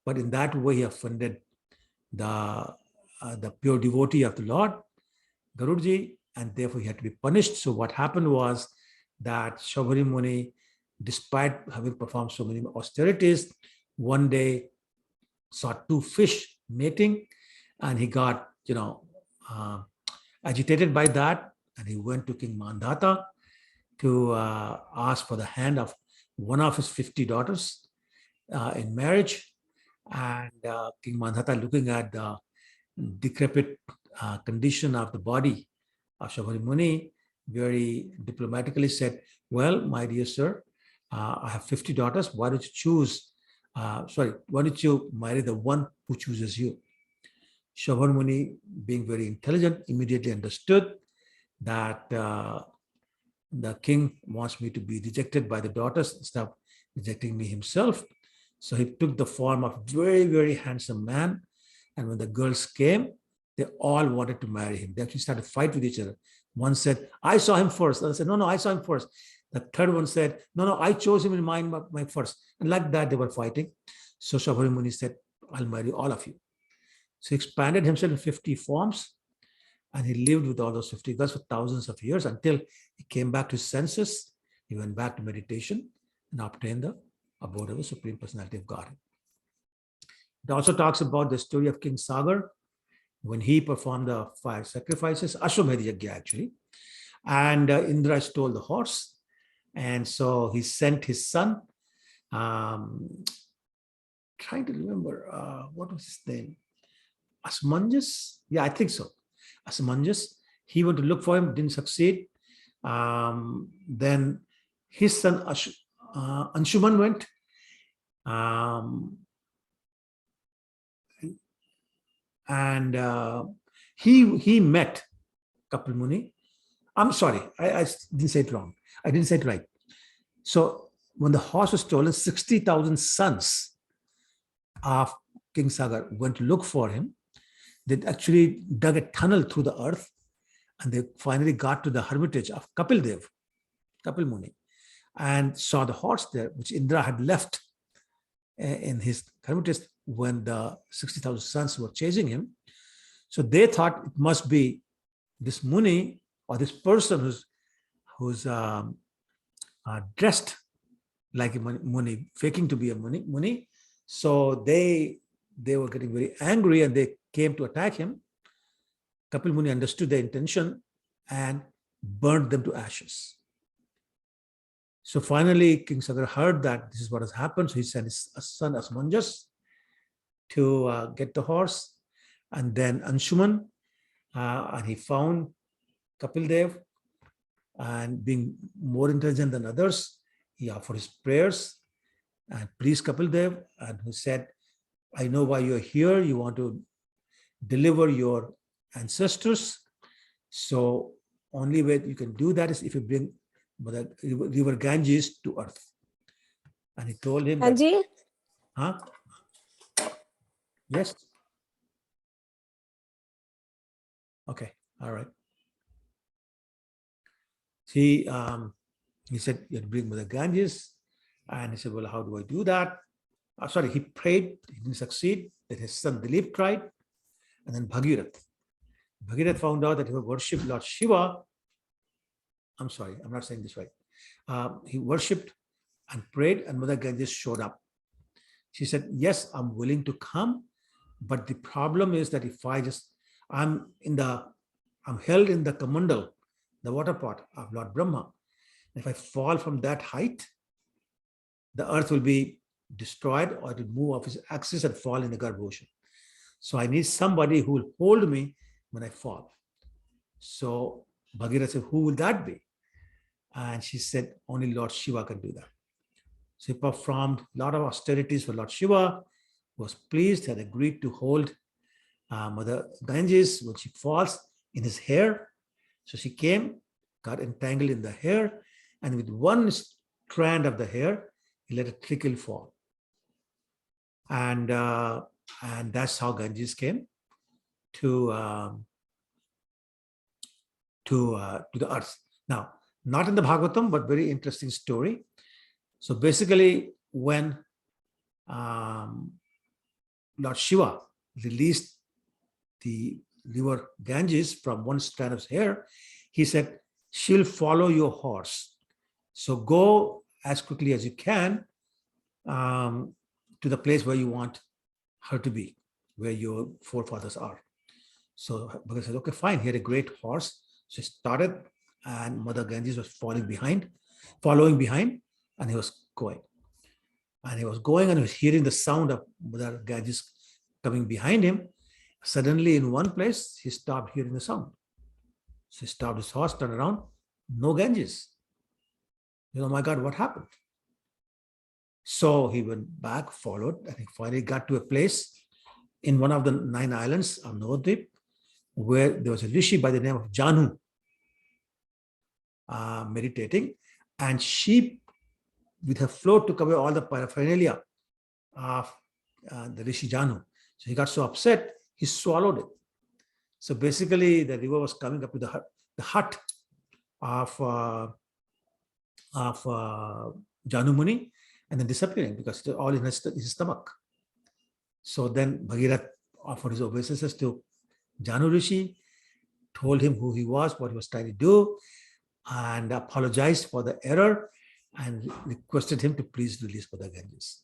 But in that way, he offended the pure devotee of the Lord, Garudaji, and therefore he had to be punished. So what happened was that Shaubhari Muni, despite having performed so many austerities, one day saw two fish mating, and he got agitated by that, and he went to King Mandhata to ask for the hand of one of his 50 daughters in marriage. And King Mandhata, looking at the decrepit condition of the body of Shaubhari Muni, very diplomatically said, well, my dear sir, I have 50 daughters. Why don't you choose, why don't you marry the one who chooses you? Shaubhari Muni, being very intelligent, immediately understood that the king wants me to be rejected by the daughters instead of rejecting me himself. So he took the form of a very, very handsome man. And when the girls came, they all wanted to marry him. They actually started to fight with each other. One said, I saw him first. The other said, no, I saw him first. The third one said, no, I chose him in mind my first. And like that, they were fighting. So Shaubhari Muni said, I'll marry all of you. So he expanded himself in 50 forms, and he lived with all those 50 girls for thousands of years until he came back to his senses. He went back to meditation and obtained the abode of the Supreme Personality of Godhead. It also talks about the story of King Sagar when he performed the 5 sacrifices, Ashwamedh Yajna actually, and Indra stole the horse, and so he sent his son, trying to remember, what was his name? Asmanjas? Yeah, I think so. Asmanjas. He went to look for him, didn't succeed. Then his son Anshuman went. And he met Kapil Muni. I'm sorry, I didn't say it wrong. I didn't say it right. So when the horse was stolen, 60,000 sons of King Sagar went to look for him. They actually dug a tunnel through the earth, and they finally got to the hermitage of Kapil Muni, and saw the horse there, which Indra had left in his hermitage when the 60,000 sons were chasing him. So they thought it must be this Muni or this person who's dressed like a Muni, faking to be a Muni. So they were getting very angry and they came to attack him. Kapil Muni understood their intention and burned them to ashes. So finally, King Sagar heard that this is what has happened. So he sent his son Asmanjas to get the horse, and then Anshuman, and he found Kapil Dev, and being more intelligent than others, he offered his prayers and pleased Kapil Dev, and he said, I know why you're here. You want to deliver your ancestors. So only way you can do that is if you bring Mother River Ganges to earth. And he told him that, Anji, huh? Yes. Okay. All right. He said, you have to bring Mother Ganges. And he said, well, how do I do that? Sorry, he prayed, he didn't succeed. Then his son Dilip tried. And then Bhagirath found out that he would worship Lord Shiva. I'm sorry, I'm not saying this right. He worshipped and prayed, and Mother Ganges showed up. She said, yes, I'm willing to come, but the problem is that if I'm held in the kamandal, the water pot of Lord Brahma. If I fall from that height, the earth will be destroyed, or it will move off its axis and fall in the Garbha ocean. So I need somebody who will hold me when I fall. So Bhagirath said, who will that be? And she said, only Lord Shiva can do that. So he performed a lot of austerities for Lord Shiva, was pleased, had agreed to hold Mother Ganges when she falls in his hair. So she came, got entangled in the hair, and with one strand of the hair, he let it trickle fall. And that's how Ganges came to the earth. Now, not in the Bhagavatam, but very interesting story. So basically, when Lord Shiva released the river Ganges from one strand of his hair, he said, she'll follow your horse. So go as quickly as you can to the place where you want her to be, where your forefathers are. So Bhagavad said, okay, fine, he had a great horse. So he started, and Mother Ganges was following behind, and he was going. And he was going, and he was hearing the sound of Mother Ganges coming behind him. Suddenly, in one place, he stopped hearing the sound. So he stopped his horse, turned around, no Ganges. Oh my God, what happened? So he went back, followed, and he finally got to a place in one of the 9 islands of Navadvip, where there was a rishi by the name of Janu meditating, and she, with her float, took away all the paraphernalia of the rishi Janu. So he got so upset, he swallowed it. So basically, the river was coming up to the hut of Janu Muni, and then disappearing because it's all in his stomach. So then Bhagirath offered his obeisances to Janu Rishi, told him who he was, what he was trying to do, and apologized for the error and requested him to please release Mother Ganges.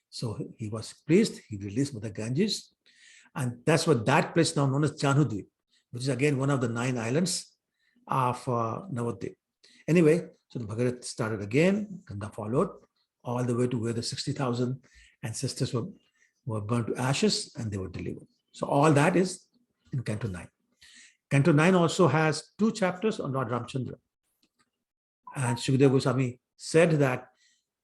So he was pleased, he released Mother Ganges, and that's what that place now known as Janudvip, which is again one of the 9 islands of Navadvip. Anyway, so the Bhagirath started again, Ganga followed, all the way to where the 60,000 ancestors were burnt to ashes, and they were delivered. So all that is in Canto 9. Canto 9 also has 2 chapters on Lord Ramchandra. And Shrimad Goswami said that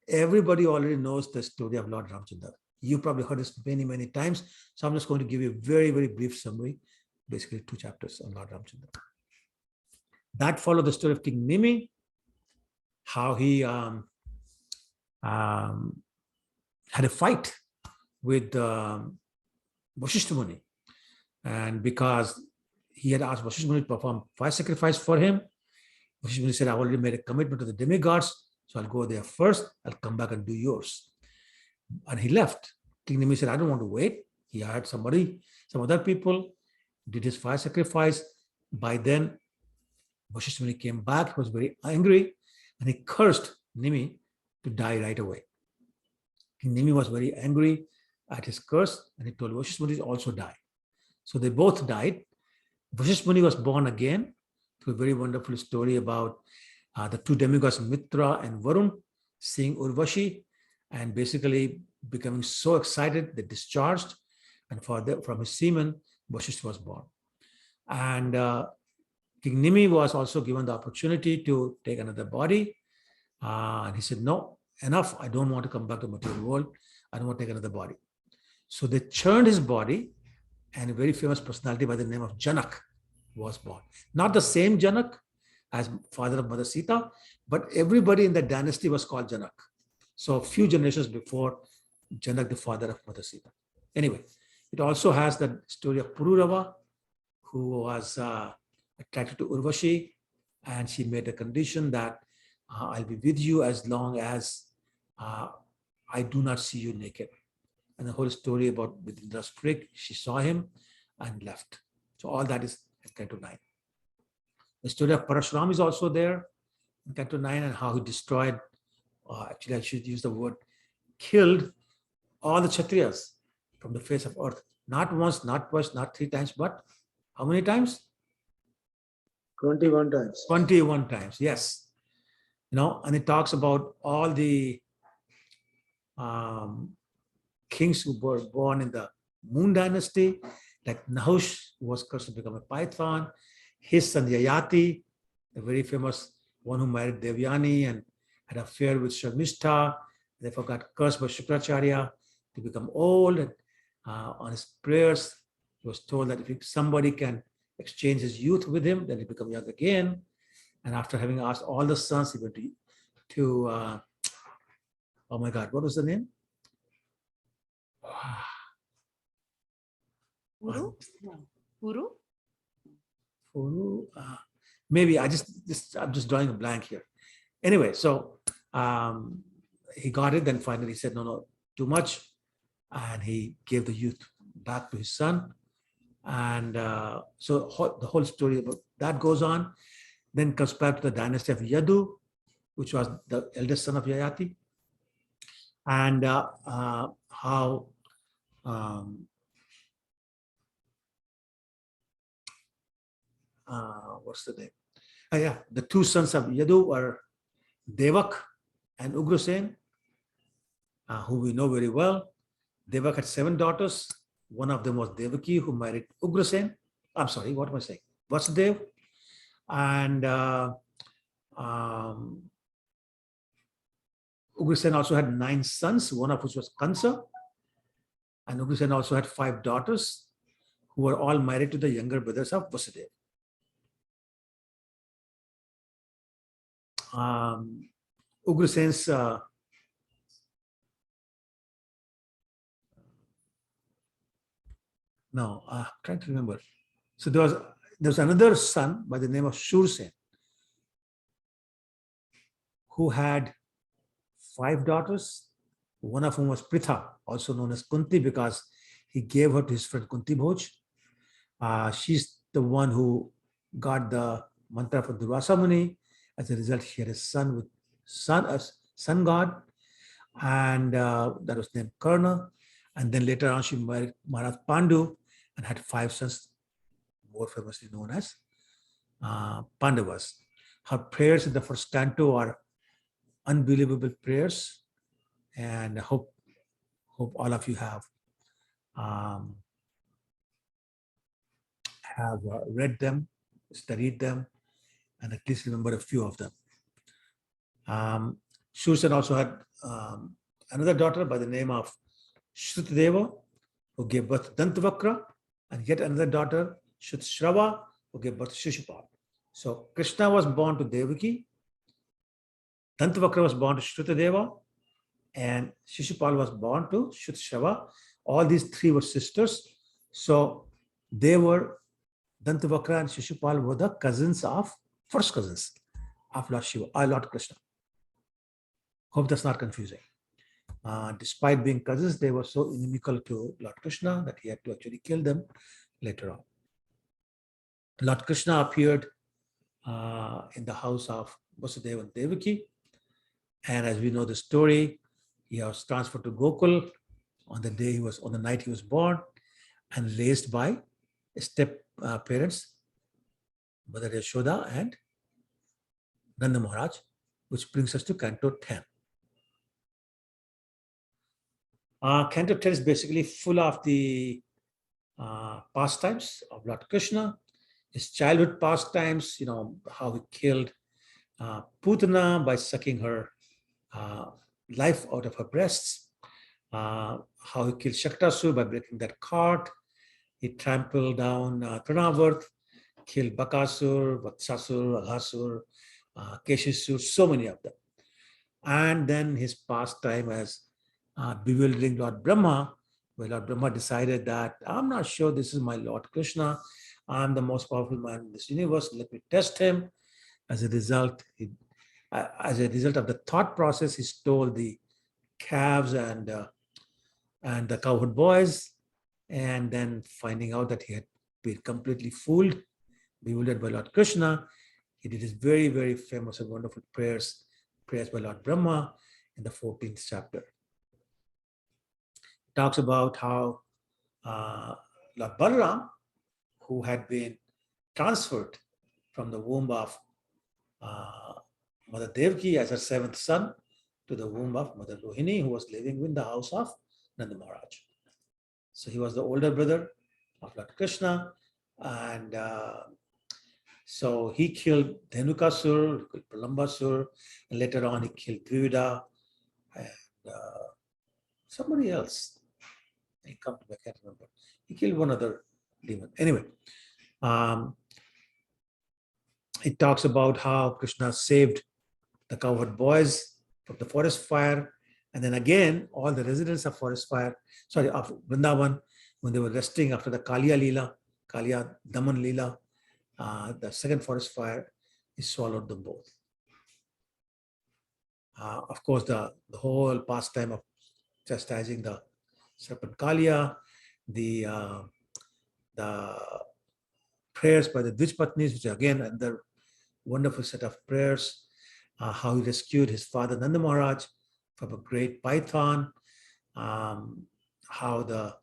everybody already knows the story of Lord Ramchandra. You probably heard this many, many times. So I'm just going to give you a very, very brief summary, basically 2 chapters on Lord Ramchandra. That followed the story of King Nimi, how he had a fight with Vasishtha Muni. And because he had asked Vasishtha Muni to perform fire sacrifice for him, Vasishtha Muni said, I already made a commitment to the demigods, so I'll go there first, I'll come back and do yours. And he left. King Nimi said, I don't want to wait. He hired some other people, did his fire sacrifice. By then, Vasishtha Muni came back, he was very angry, and he cursed Nimi to die right away. King Nimi was very angry at his curse, and he told Vasishtha Muni to also die. So they both died. Vasishtha Muni was born again through a very wonderful story about the 2 demigods, Mitra and Varun, seeing Urvashi and basically becoming so excited, they discharged, and from his semen, Vasishtha was born. And King Nimi was also given the opportunity to take another body. And he said, no, enough. I don't want to come back to the material world. I don't want to take another body. So they churned his body and a very famous personality by the name of Janak was born. Not the same Janak as father of Mother Sita, but everybody in that dynasty was called Janak. So a few generations before Janak, the father of Mother Sita. Anyway, it also has the story of Pururava, who was attracted to Urvashi, and she made a condition that I'll be with you as long as I do not see you naked. And the whole story about within the sprig, she saw him and left. So all that is in Canto 9. The story of Parashuram is also there in Canto 9, and how he destroyed, actually I should use the word, killed all the Kshatriyas from the face of earth. Not once, not twice, not 3 times, but how many times? 21 times. 21 times, yes. And it talks about all the kings who were born in the Moon dynasty, like Nahush, who was cursed to become a python, his son Yayati, the very famous one who married Devyani and had an affair with Sharmishta, therefore got cursed by Shukracharya to become old. And on his prayers, he was told that if somebody can exchange his youth with him, then he become young again. And after having asked all the sons, he went to oh my God, what was the name? Guru? No. Guru? Maybe I'm just drawing a blank here. Anyway, so he got it. Then finally he said, no, too much. And he gave the youth back to his son. And so the whole story about that goes on. Then comes back to the dynasty of Yadu, which was the eldest son of Yayati. And how what's the name? Yeah, the 2 sons of Yadu were Devak and Ugrasen, who we know very well. Devak had 7 daughters. One of them was Devaki, who married Ugrasen. I'm sorry, what am I saying? Vasudev. And Ugrasen also had 9 sons, one of which was Kansa. And Ugrasen also had 5 daughters, who were all married to the younger brothers of Vasudev. Ugrasen's I'm trying to remember. So there was another son by the name of Shursen, who had 5 daughters, one of whom was Pritha, also known as Kunti, because he gave her to his friend Kunti Bhoj. She's the one who got the mantra for Durvasa Muni. As a result, she had a son with sun god, and that was named Karna. And then later on, she married Maharaj Pandu and had 5 sons, more famously known as Pandavas. Her prayers in the first canto are unbelievable prayers, and I hope all of you have read them, studied them, and at least remember a few of them. Shursen also had another daughter by the name of Shrutadeva, who gave birth to Dantavakra, and yet another daughter, Shrutshrawa, who gave birth to Shishupal. So Krishna was born to Devaki, Dantavakra was born to Shrutadeva, and Shishupal was born to Shrutshrawa. All these 3 were sisters. So they were, Dantavakra and Shishupal were the first cousins of Lord Shiva, Lord Krishna. Hope that's not confusing. Despite being cousins, they were so inimical to Lord Krishna that he had to actually kill them later on. Lord Krishna appeared in the house of Vasudevan and Devaki. And as we know the story, he was transferred to Gokul on the night he was born, and raised by step parents, Mother Yashoda and Nanda Maharaj, which brings us to Canto 10. Canto 10 is basically full of the pastimes of Lord Krishna, his childhood pastimes, how he killed Putana by sucking her life out of her breasts, how he killed Shaktasur by breaking that cart, He trampled down Trinavarth, killed Bakasur, Vatsasur, Aghasur, Keshisur, so many of them. And then his pastime as bewildering Lord Brahma, where Lord Brahma decided that I'm not sure this is my Lord Krishna. I'm the most powerful man in this universe. Let me test him. As a result, of the thought process, he stole the calves and the cowherd boys. And then finding out that he had been completely fooled, bewildered by Lord Krishna, he did his very, very famous and wonderful prayers by Lord Brahma in the 14th chapter. It talks about how Lord Balaram, who had been transferred from the womb of Mother Devaki as her seventh son to the womb of Mother Rohini, who was living in the house of Nanda Maharaj. So he was the older brother of Lord Krishna, and so he killed Dhenukasur, he killed Pralambasur, and later on he killed Dvivida and somebody else. I can't remember. He killed one other demon. Anyway, it talks about how Krishna saved the cowherd boys from the forest fire. And then again, all the residents of of Vrindavan, when they were resting after the Kaliya Daman Leela, the second forest fire, he swallowed them both. Of course, the whole pastime of chastising the serpent Kaliya, the prayers by the Dvijpatnis, which are again another wonderful set of prayers, how he rescued his father Nanda Maharaj from a great python, how the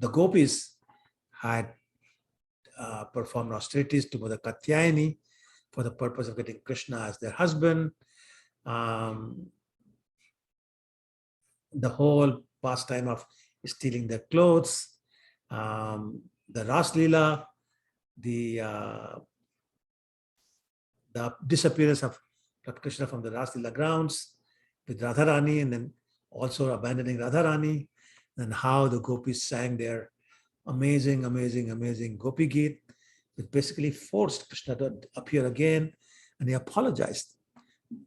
gopis had performed austerities to Mother Katyayani for the purpose of getting Krishna as their husband. The whole pastime of stealing their clothes, the Ras Leela, the disappearance of Lord Krishna from the Ras Leela grounds with Radharani, and then also abandoning Radharani, and how the gopis sang their amazing Gopi Geet, which basically forced Krishna to appear again, and he apologized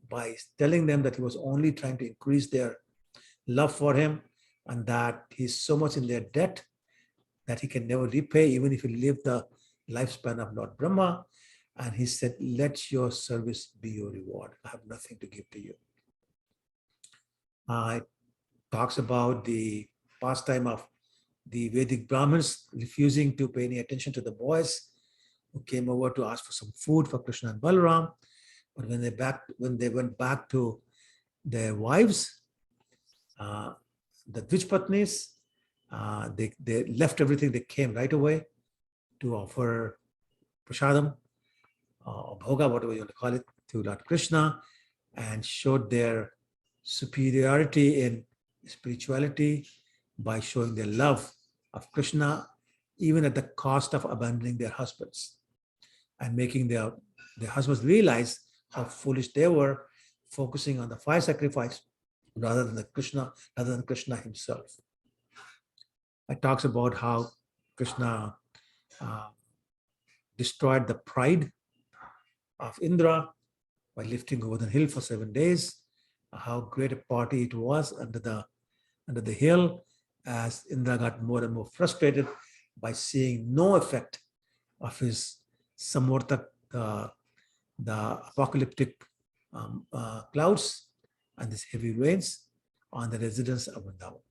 by telling them that he was only trying to increase their love for him, and that he's so much in their debt that he can never repay, even if he lived the lifespan of Lord Brahma. And he said, let your service be your reward. I have nothing to give to you. It talks about the pastime of the Vedic Brahmins refusing to pay any attention to the boys who came over to ask for some food for Krishna and Balaram. But when they went back to their wives, the Dvijpatnis, they left everything. They came right away to offer prasadam, or bhoga, whatever you want to call it, to Lord Krishna, and showed their superiority in spirituality by showing their love of Krishna, even at the cost of abandoning their husbands and making their husbands realize how foolish they were, focusing on the fire sacrifice rather than Krishna himself. It talks about how Krishna destroyed the pride of Indra by lifting over the hill for 7 days. How great a party it was under the hill, as Indra got more and more frustrated by seeing no effect of his samvartak, the apocalyptic clouds and these heavy rains on the residents of Vrindavan.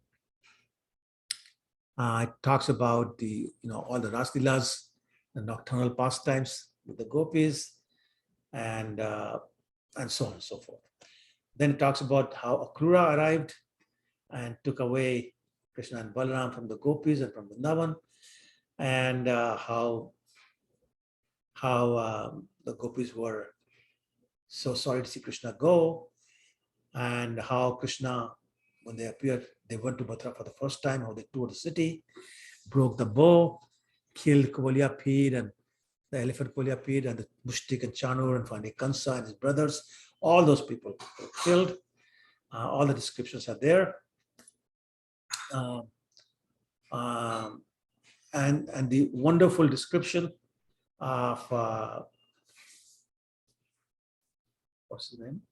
It talks about all the Ras Leelas, the nocturnal pastimes with the gopis, and so on and so forth. Then it talks about how Akrura arrived and took away Krishna and Balaram from the gopis and from Vrindavan, and how the gopis were so sorry to see Krishna go, and how Krishna, when they appeared, they went to Mathura for the first time, how they toured the city, broke the bow, killed Kovalya and the elephant Kovalya and the Mushtik and Chanur and Fani Kansa and his brothers. All those people were killed. All the descriptions are there. and the wonderful description of what's his name?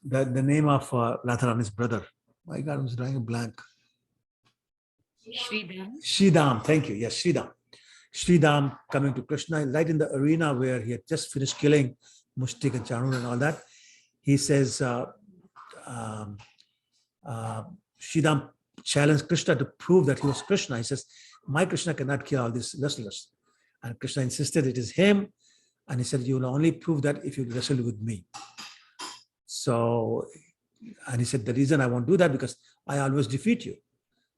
The name of Radharani's brother. My God, I was drawing a blank. Sridham. Sridham, thank you. Yes, Sridham. Sridham coming to Krishna right in the arena where he had just finished killing Mushtik and Chanur and all that. He says, Sridham challenged Krishna to prove that he was Krishna. He says, my Krishna cannot kill all these wrestlers. And Krishna insisted it is him. And he said, you will only prove that if you wrestle with me. So, and he said, the reason I won't do that because I always defeat you.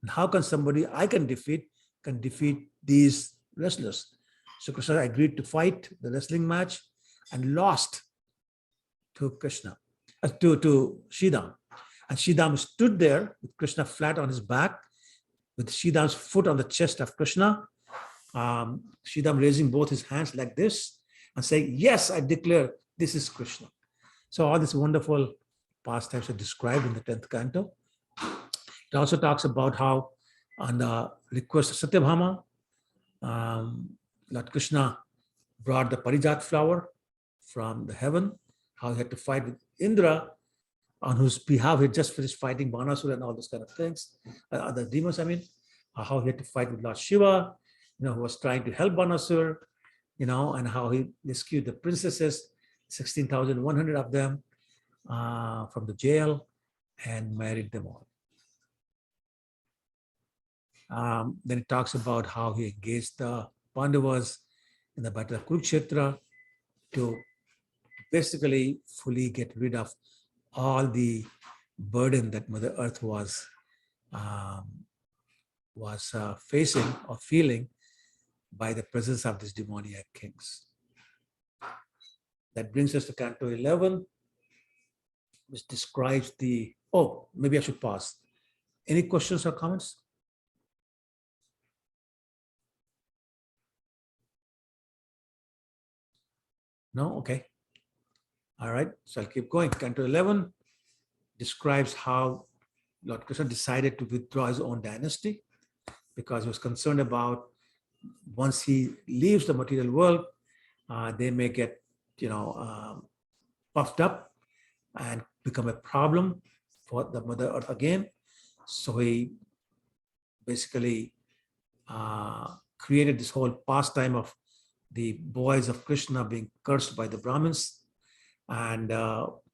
And how can somebody I can defeat these wrestlers? So Krishna agreed to fight the wrestling match and lost to Krishna, to Sridham. And Sridham stood there with Krishna flat on his back, with Sridham's foot on the chest of Krishna. Sridham raising both his hands like this and saying, yes, I declare this is Krishna. So all these wonderful pastimes are described in the 10th canto. It also talks about how, on the request of Satyabhama, Lord Krishna brought the Parijat flower from the heaven, how he had to fight with Indra, on whose behalf he had just finished fighting Banasura and all those kind of things, other demons, how he had to fight with Lord Shiva, who was trying to help Banasura, and how he rescued the princesses, 16,100 of them, from the jail and married them all. Then it talks about how he engaged the Pandavas in the battle of Kurukshetra to basically fully get rid of all the burden that Mother Earth was facing or feeling by the presence of these demoniac kings. That brings us to Canto 11, which describes the, maybe I should pause. Any questions or comments? No? Okay. All right. So I'll keep going. Canto 11 describes how Lord Krishna decided to withdraw his own dynasty because he was concerned about once he leaves the material world, they may get, puffed up and become a problem for the Mother Earth again. So he basically created this whole pastime of the boys of Krishna being cursed by the Brahmins and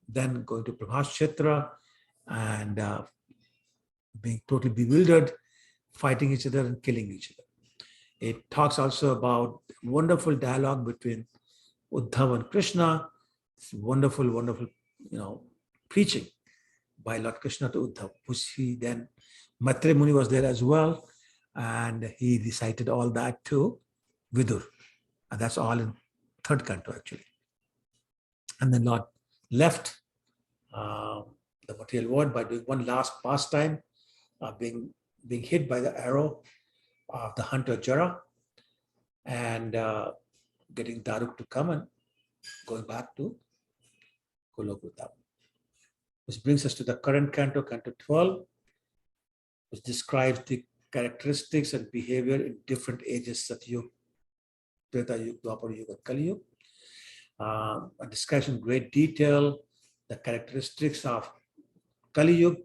then going to Prabhaskshetra and being totally bewildered, fighting each other and killing each other. It talks also about wonderful dialogue between Uddhava and Krishna. It's wonderful, wonderful, preaching by Lord Krishna to Uddhava, which he then, Maitreya Muni was there as well, and he recited all that to Vidur. And that's all in 3rd canto actually. And then Lord left the material world by doing one last pastime, being hit by the arrow of the hunter Jara and getting Daruk to come and going back to Golokutam. Which brings us to the current canto, Canto 12, which describes the characteristics and behavior in different ages, Satyug, Treta Yuga, Dwapar Yuga, and Kali Yuga. A discussion in great detail, the characteristics of Kali Yuga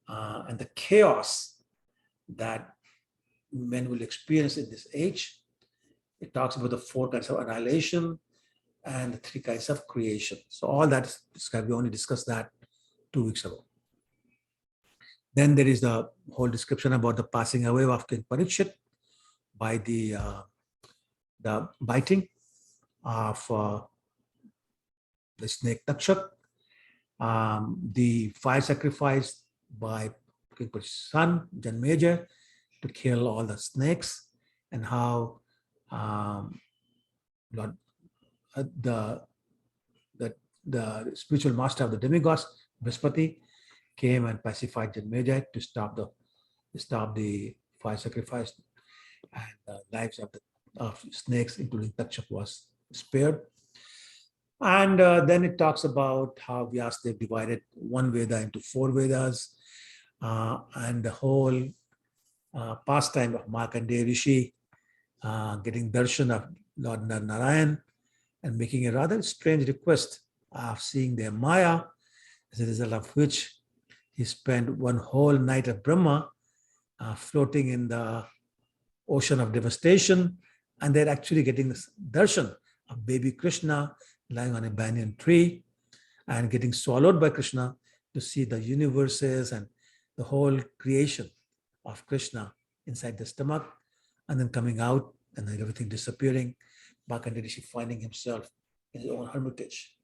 and the chaos that men will experience in this age. It talks about the 4 kinds of annihilation and the 3 kinds of creation. So all that is described. We only discussed that 2 weeks ago. Then there is the whole description about the passing away of King Parikshit by the biting of the snake Takshak, the fire sacrifice by King Parikshit's son Janmeja to kill all the snakes, and how the spiritual master of the demigods, Brihaspati, came and pacified Janmeja to stop the fire sacrifice, and the lives of snakes, including Takshak, was spared. And then it talks about how Vyasadeva divided one Veda into 4 Vedas, and the whole pastime of Markandeya Rishi getting darshan of Lord Narayan and making a rather strange request of seeing their Maya, as a result of which he spent one whole night of Brahma floating in the ocean of devastation, and they're actually getting this darshan of baby Krishna lying on a banyan tree and getting swallowed by Krishna to see the universes and the whole creation of Krishna inside the stomach, and then coming out and then everything disappearing. Markandeya Rishi finding himself in his own hermitage.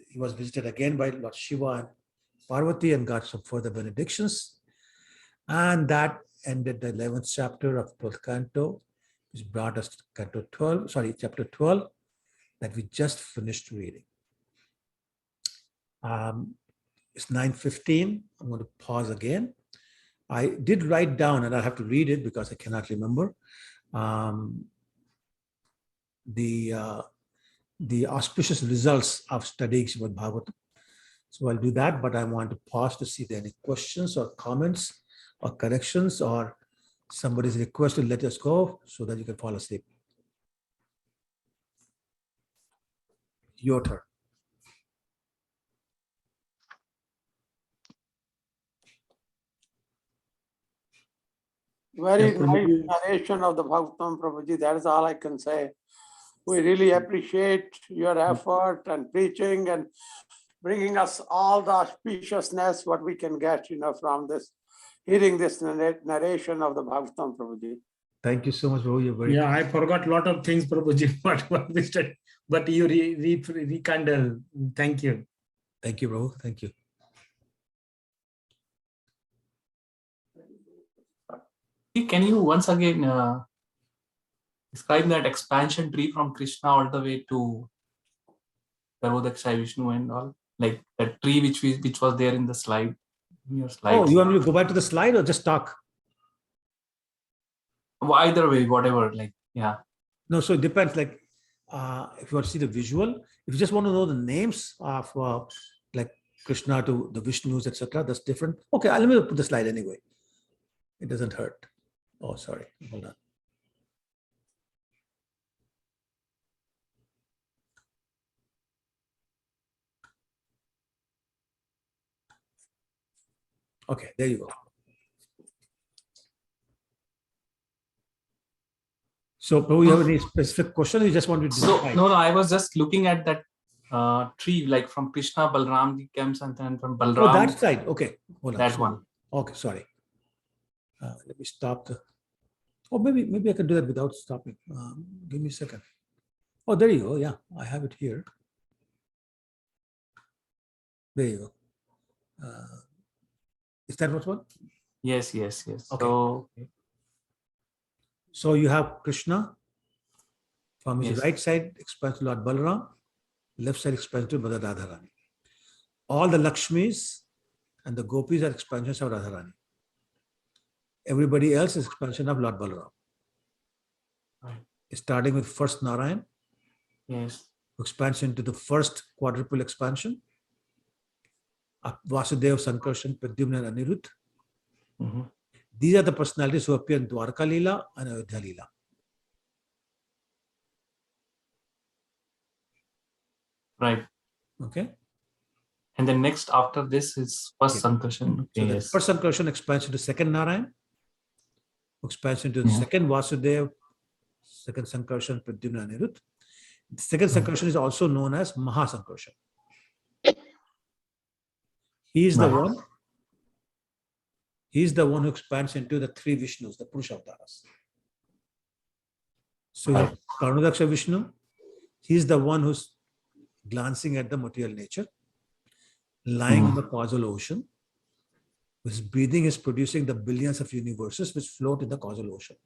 He was visited again by Lord Shiva and Parvati and got some further benedictions. And that ended the 11th chapter of 12th Canto, which brought us to Canto 12, chapter 12, that we just finished reading. It's 9:15. I'm going to pause again. I did write down, and I have to read it because I cannot remember, the auspicious results of studying Shrimad Bhagavatam. So I'll do that, but I want to pause to see if there are any questions or comments or corrections or somebody's request to let us go so that you can fall asleep. Your turn. Very Yeah, nice narration of the Bhagavatam, Prabhuji. That is all I can say. We really appreciate your effort and preaching and bringing us all the auspiciousness what we can get, from this, hearing this narration of the Bhagavatam, Prabhuji. Thank you so much, Prabhu. You're very Yeah, I forgot a lot of things, Prabhuji, what we studied, but you rekindle. Thank you. Thank you, Prabhu. Thank you. Can you once again describe that expansion tree from Krishna all the way to Garbhodaksha Vishnu and all? Like that tree which was there in the slide, in your slide. Oh, you want me to go back to the slide or just talk? Either way, whatever, like, yeah. No, so it depends. Like, if you want to see the visual, if you just want to know the names of like Krishna to the Vishnus, etc., that's different. Okay, let me put the slide anyway. It doesn't hurt. Oh, sorry. Hold on. Okay, there you go. So, Prabhu, you have any specific question? Or you just want to So decide? no, I was just looking at that tree, like from Krishna, Balram comes, and then from Balram. Oh, that side. Okay, hold on. That Sorry. one. Okay, sorry. Let me stop the. Oh, maybe I can do that without stopping. Give me a second. Oh, there you go. Yeah, I have it here. There you go. Is that what one? Yes. Okay. So you have Krishna. From his Yes. right side expands to Lord Balaram, left side expands to Mother Radharani. All the Lakshmis and the Gopis are expansions of Radharani. Everybody else is expansion of Lord Balaram. Right. Starting with first Narayan, Yes. expansion to the first quadruple expansion of Vasudev, Sankarshan, Pradyumna, and Anirudh. Mm-hmm. These are the personalities who appear in Dwarka Leela and Ayodhya Leela. Right. Okay. And then next after this is first Sankarshan. Okay, So the yes. first Sankarshan expansion to second Narayan, expansion to the Yeah. second Vasudev, second Sankarshan, Pradyumna, and Anirudh. The second Sankarshan is also known as Mahasankarshan. He is the Right. one. He is the one who expands into the three Vishnus, the Purusha avatars. So you have Karunadaksha Vishnu. He is the one who's glancing at the material nature, lying on the causal ocean. His breathing is producing the billions of universes which float in the causal ocean.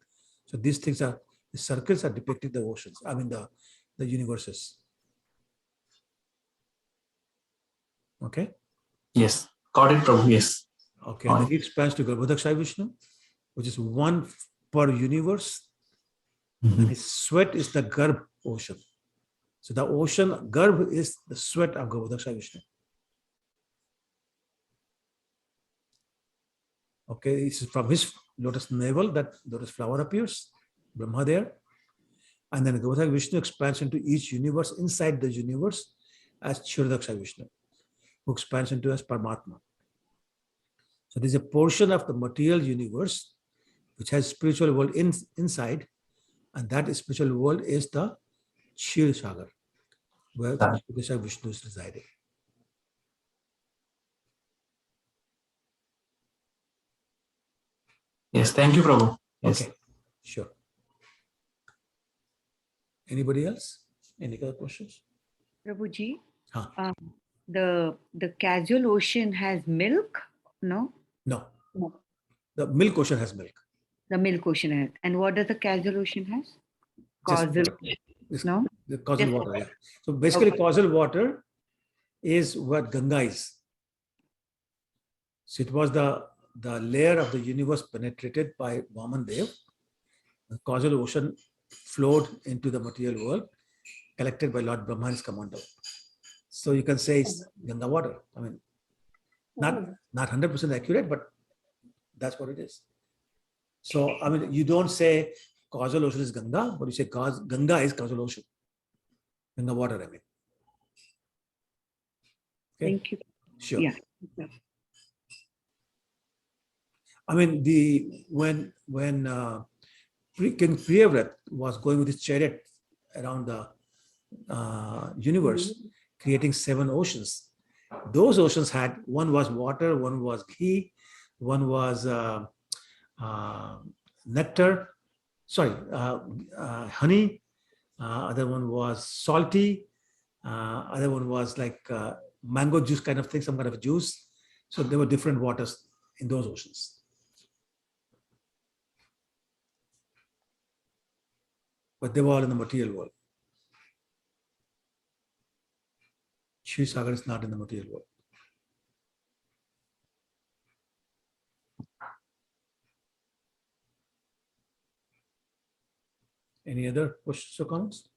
So these things are, the circles are depicting the oceans, I mean the universes. Okay? Yes. Got it, Prabhu. Yes. Okay, and then he expands to Garbhodaksha Vishnu, which is one per universe. Mm-hmm. And his sweat is the Garbh ocean. So the ocean, Garbh is the sweat of Garbhodaksha Vishnu. Okay, it's from his lotus navel that lotus flower appears, Brahma there. And then Devaki Vishnu expands into each universe inside the universe as Kshirodaksha Vishnu, who expands into as Paramatma. So there's a portion of the material universe which has spiritual world inside, and that spiritual world is the Kshir Sagar, where Kshirodaksha Vishnu is residing. Yes, thank you, Prabhu. Yes. Okay, sure. Anybody else? Any other questions? Prabhuji, Huh. the casual ocean has milk? No? No. No. The milk ocean has milk. The milk ocean has. And what does the casual ocean has? Just Causal. water. It's No? the causal Just water, yeah. So basically, Okay. causal water is what Ganga is. So it was the layer of the universe penetrated by Vaman Dev. The causal ocean flowed into the material world, collected by Lord Brahma and his commando. So you can say it's Ganga water. I mean, not 100% accurate, but that's what it is. So, I mean, you don't say causal ocean is Ganga, but you say Ganga is causal ocean. Ganga water, I mean. Okay. Thank you. Sure. Yeah. I mean, when King Priyavrat was going with his chariot around the universe, creating 7 oceans. Those oceans had, one was water, one was ghee, one was nectar, honey, other one was salty, other one was like mango juice kind of thing, some kind of juice. So there were different waters in those oceans. But they were all in the material world. Shri Sagar is not in the material world. Any other questions or comments?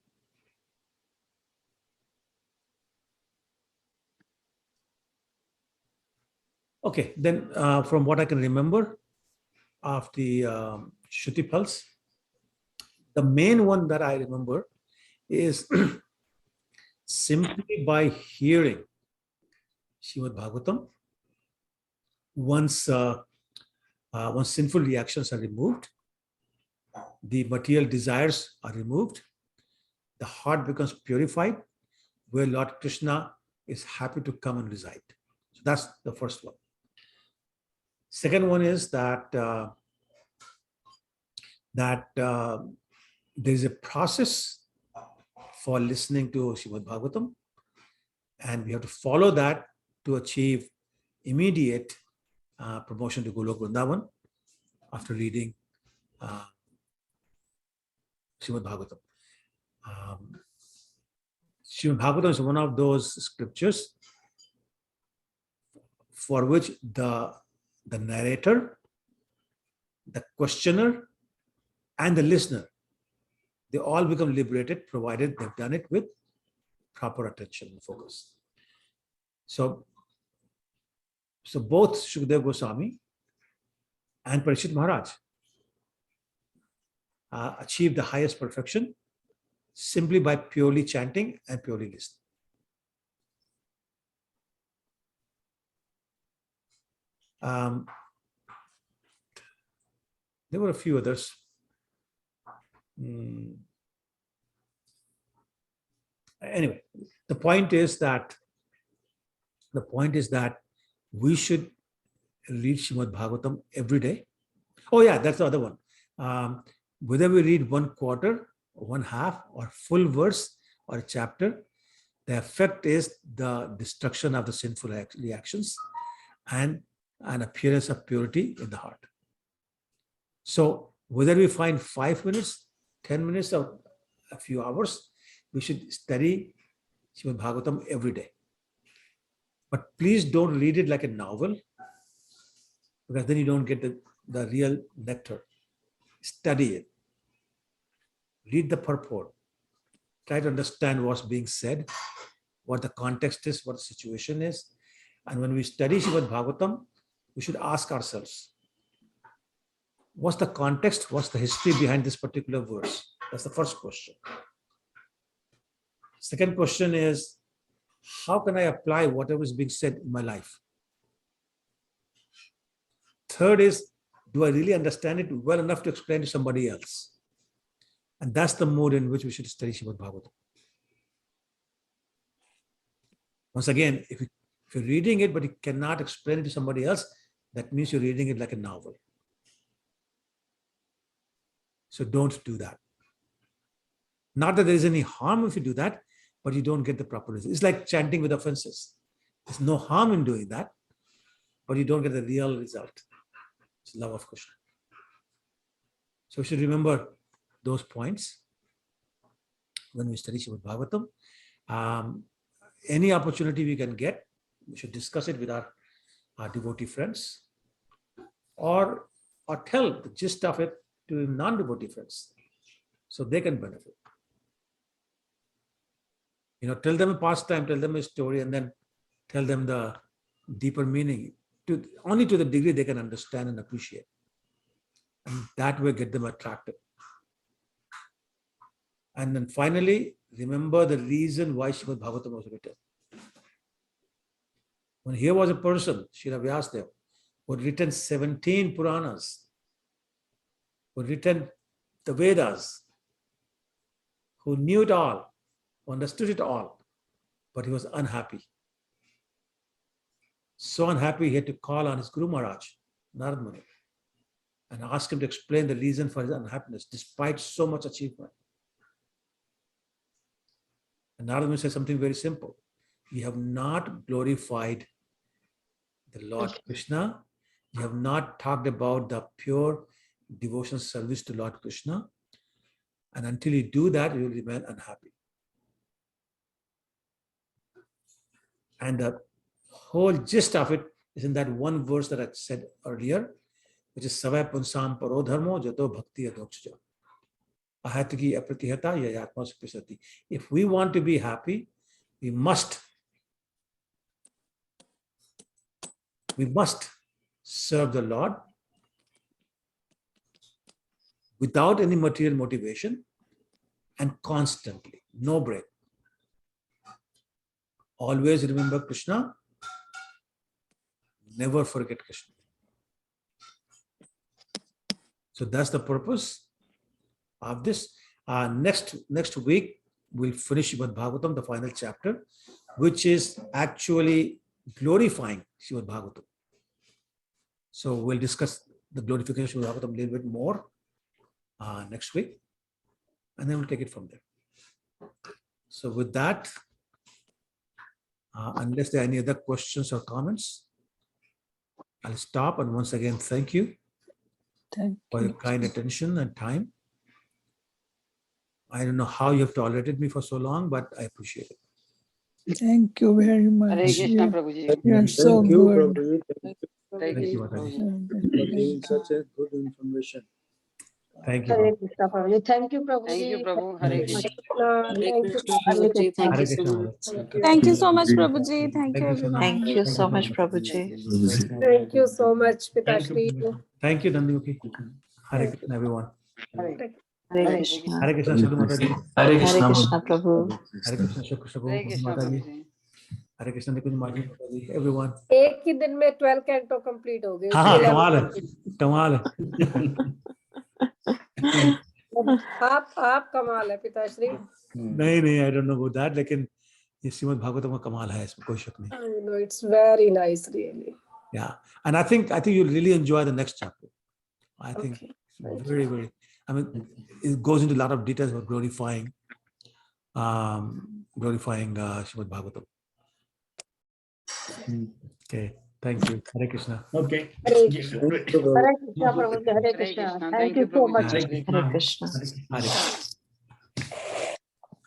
Okay, then from what I can remember of the Shruti Pulse, the main one that I remember is simply by hearing Shrimad Bhagavatam, once sinful reactions are removed, the material desires are removed, the heart becomes purified, where Lord Krishna is happy to come and reside. So that's the first one. Second one is that there is a process for listening to Shrimad Bhagavatam, and we have to follow that to achieve immediate promotion to Golok Vrindavan after reading Shrimad Bhagavatam. Shrimad Bhagavatam is one of those scriptures for which the narrator, the questioner, and the listener, they all become liberated, provided they've done it with proper attention and focus. So both Shukadeva Goswami and Parikshit Maharaj achieved the highest perfection simply by purely chanting and purely listening. There were a few others. Anyway, the point is that we should read Shrimad Bhagavatam every day. Oh yeah, that's the other one. Whether we read 1/4, 1/2, or full verse or a chapter, the effect is the destruction of the sinful reactions and an appearance of purity in the heart. So whether we find 5 minutes, 10 minutes, or a few hours, we should study Shrimad Bhagavatam every day. But please don't read it like a novel, because then you don't get the real nectar. Study it. Read the purport. Try to understand what's being said, what the context is, what the situation is. And when we study Shrimad Bhagavatam, we should ask ourselves, What's the context? What's the history behind this particular verse? That's the first question. Second question is, how can I apply whatever is being said in my life? Third is, do I really understand it well enough to explain to somebody else? And that's the mode in which we should study Shrimad Bhagavatam. Once again, if you're reading it, but you cannot explain it to somebody else, that means you're reading it like a novel. So don't do that. Not that there is any harm if you do that, but you don't get the proper result. It's like chanting with offenses. There's no harm in doing that, but you don't get the real result. It's love of Krishna. So we should remember those points when we study Shrimad Bhagavatam. Any opportunity we can get, we should discuss it with our devotee friends, or tell the gist of it to non-devotee friends so they can benefit. Tell them a pastime, tell them a story, and then tell them the deeper meaning, only to the degree they can understand and appreciate. And that way get them attracted. And then finally, remember the reason why Shrimad Bhagavatam was written. When here was a person, Srila Vyasadeva, who had written 17 Puranas, who had written the Vedas, who knew it all, who understood it all, but he was unhappy. So unhappy, he had to call on his Guru Maharaj, Narad Muni, and ask him to explain the reason for his unhappiness, despite so much achievement. And Narad Muni said something very simple. You have not glorified the Lord Krishna. You have not talked about the pure devotional service to Lord Krishna. And until you do that, you will remain unhappy. And the whole gist of it is in that one verse that I said earlier, which is Savai Punsam Parodharmo Jato Bhakti Adokshja. Ahatiki Apratihata Yayatma Supisati. If we want to be happy, we must serve the Lord without any material motivation and constantly, no break. Always remember Krishna, never forget Krishna. So that's the purpose of this. Next week, we'll finish Shrimad Bhagavatam, the final chapter, which is actually glorifying Shrimad Bhagavatam. So we'll discuss the glorification of Shrimad Bhagavatam a little bit more next week, and then we'll take it from there. So with that, unless there are any other questions or comments, I'll stop. And once again, thank you for your kind attention and time. I don't know how you have tolerated me for so long, but I appreciate it. Thank you very much. Hare Krishna, Prabhuji. You're so Thank you, good. Prabhuji. Thank you, Mataji. For giving such a good information. Thank you. Hare Prabhu. Krishna, Prabhuji. Thank you, Prabhuji. Thank you, Prabhu. Hare Hare Krishna. Thank you. Prabhuji. Thank Hare you so Krishna. much. Thank you so much, Prabhuji. Thank you, Thank you so much. everyone. Thank you so much, Prabhuji. Thank you so much, Thank Pitashri. you. Thank you, Nandimukhi. Hare Krishna, everyone. Hare Hare Krishna. Hare Krishna, Sadhu Mataji. Hare Hare Krishna. Krishna, Prabhu. Hare Krishna, Shukra Hare Krishna, Mataji. Prabhuji. Hare Krishna, Nikunj Mataji. Everyone. एक ही दिन में 12 canto complete हो गए हाँ, उसके कमाल है, अलावा- कमाल है। आप कमाल है पिताश्री। नहीं, I don't know about that, लेकिन ये श्रीमद् भागवतम का कमाल है, इसमें कोई शक नहीं। I know it's very nice, really. Yeah, and I think you'll really enjoy the next chapter. I think Okay. very. I mean, it goes into a lot of details about glorifying Shrimad Bhagavatam. Okay, thank you. Hare Krishna. Okay. Hare Krishna, Prabhuji. Hare Krishna. Thank you so much. Hare Krishna. Hare Krishna. Hare Krishna.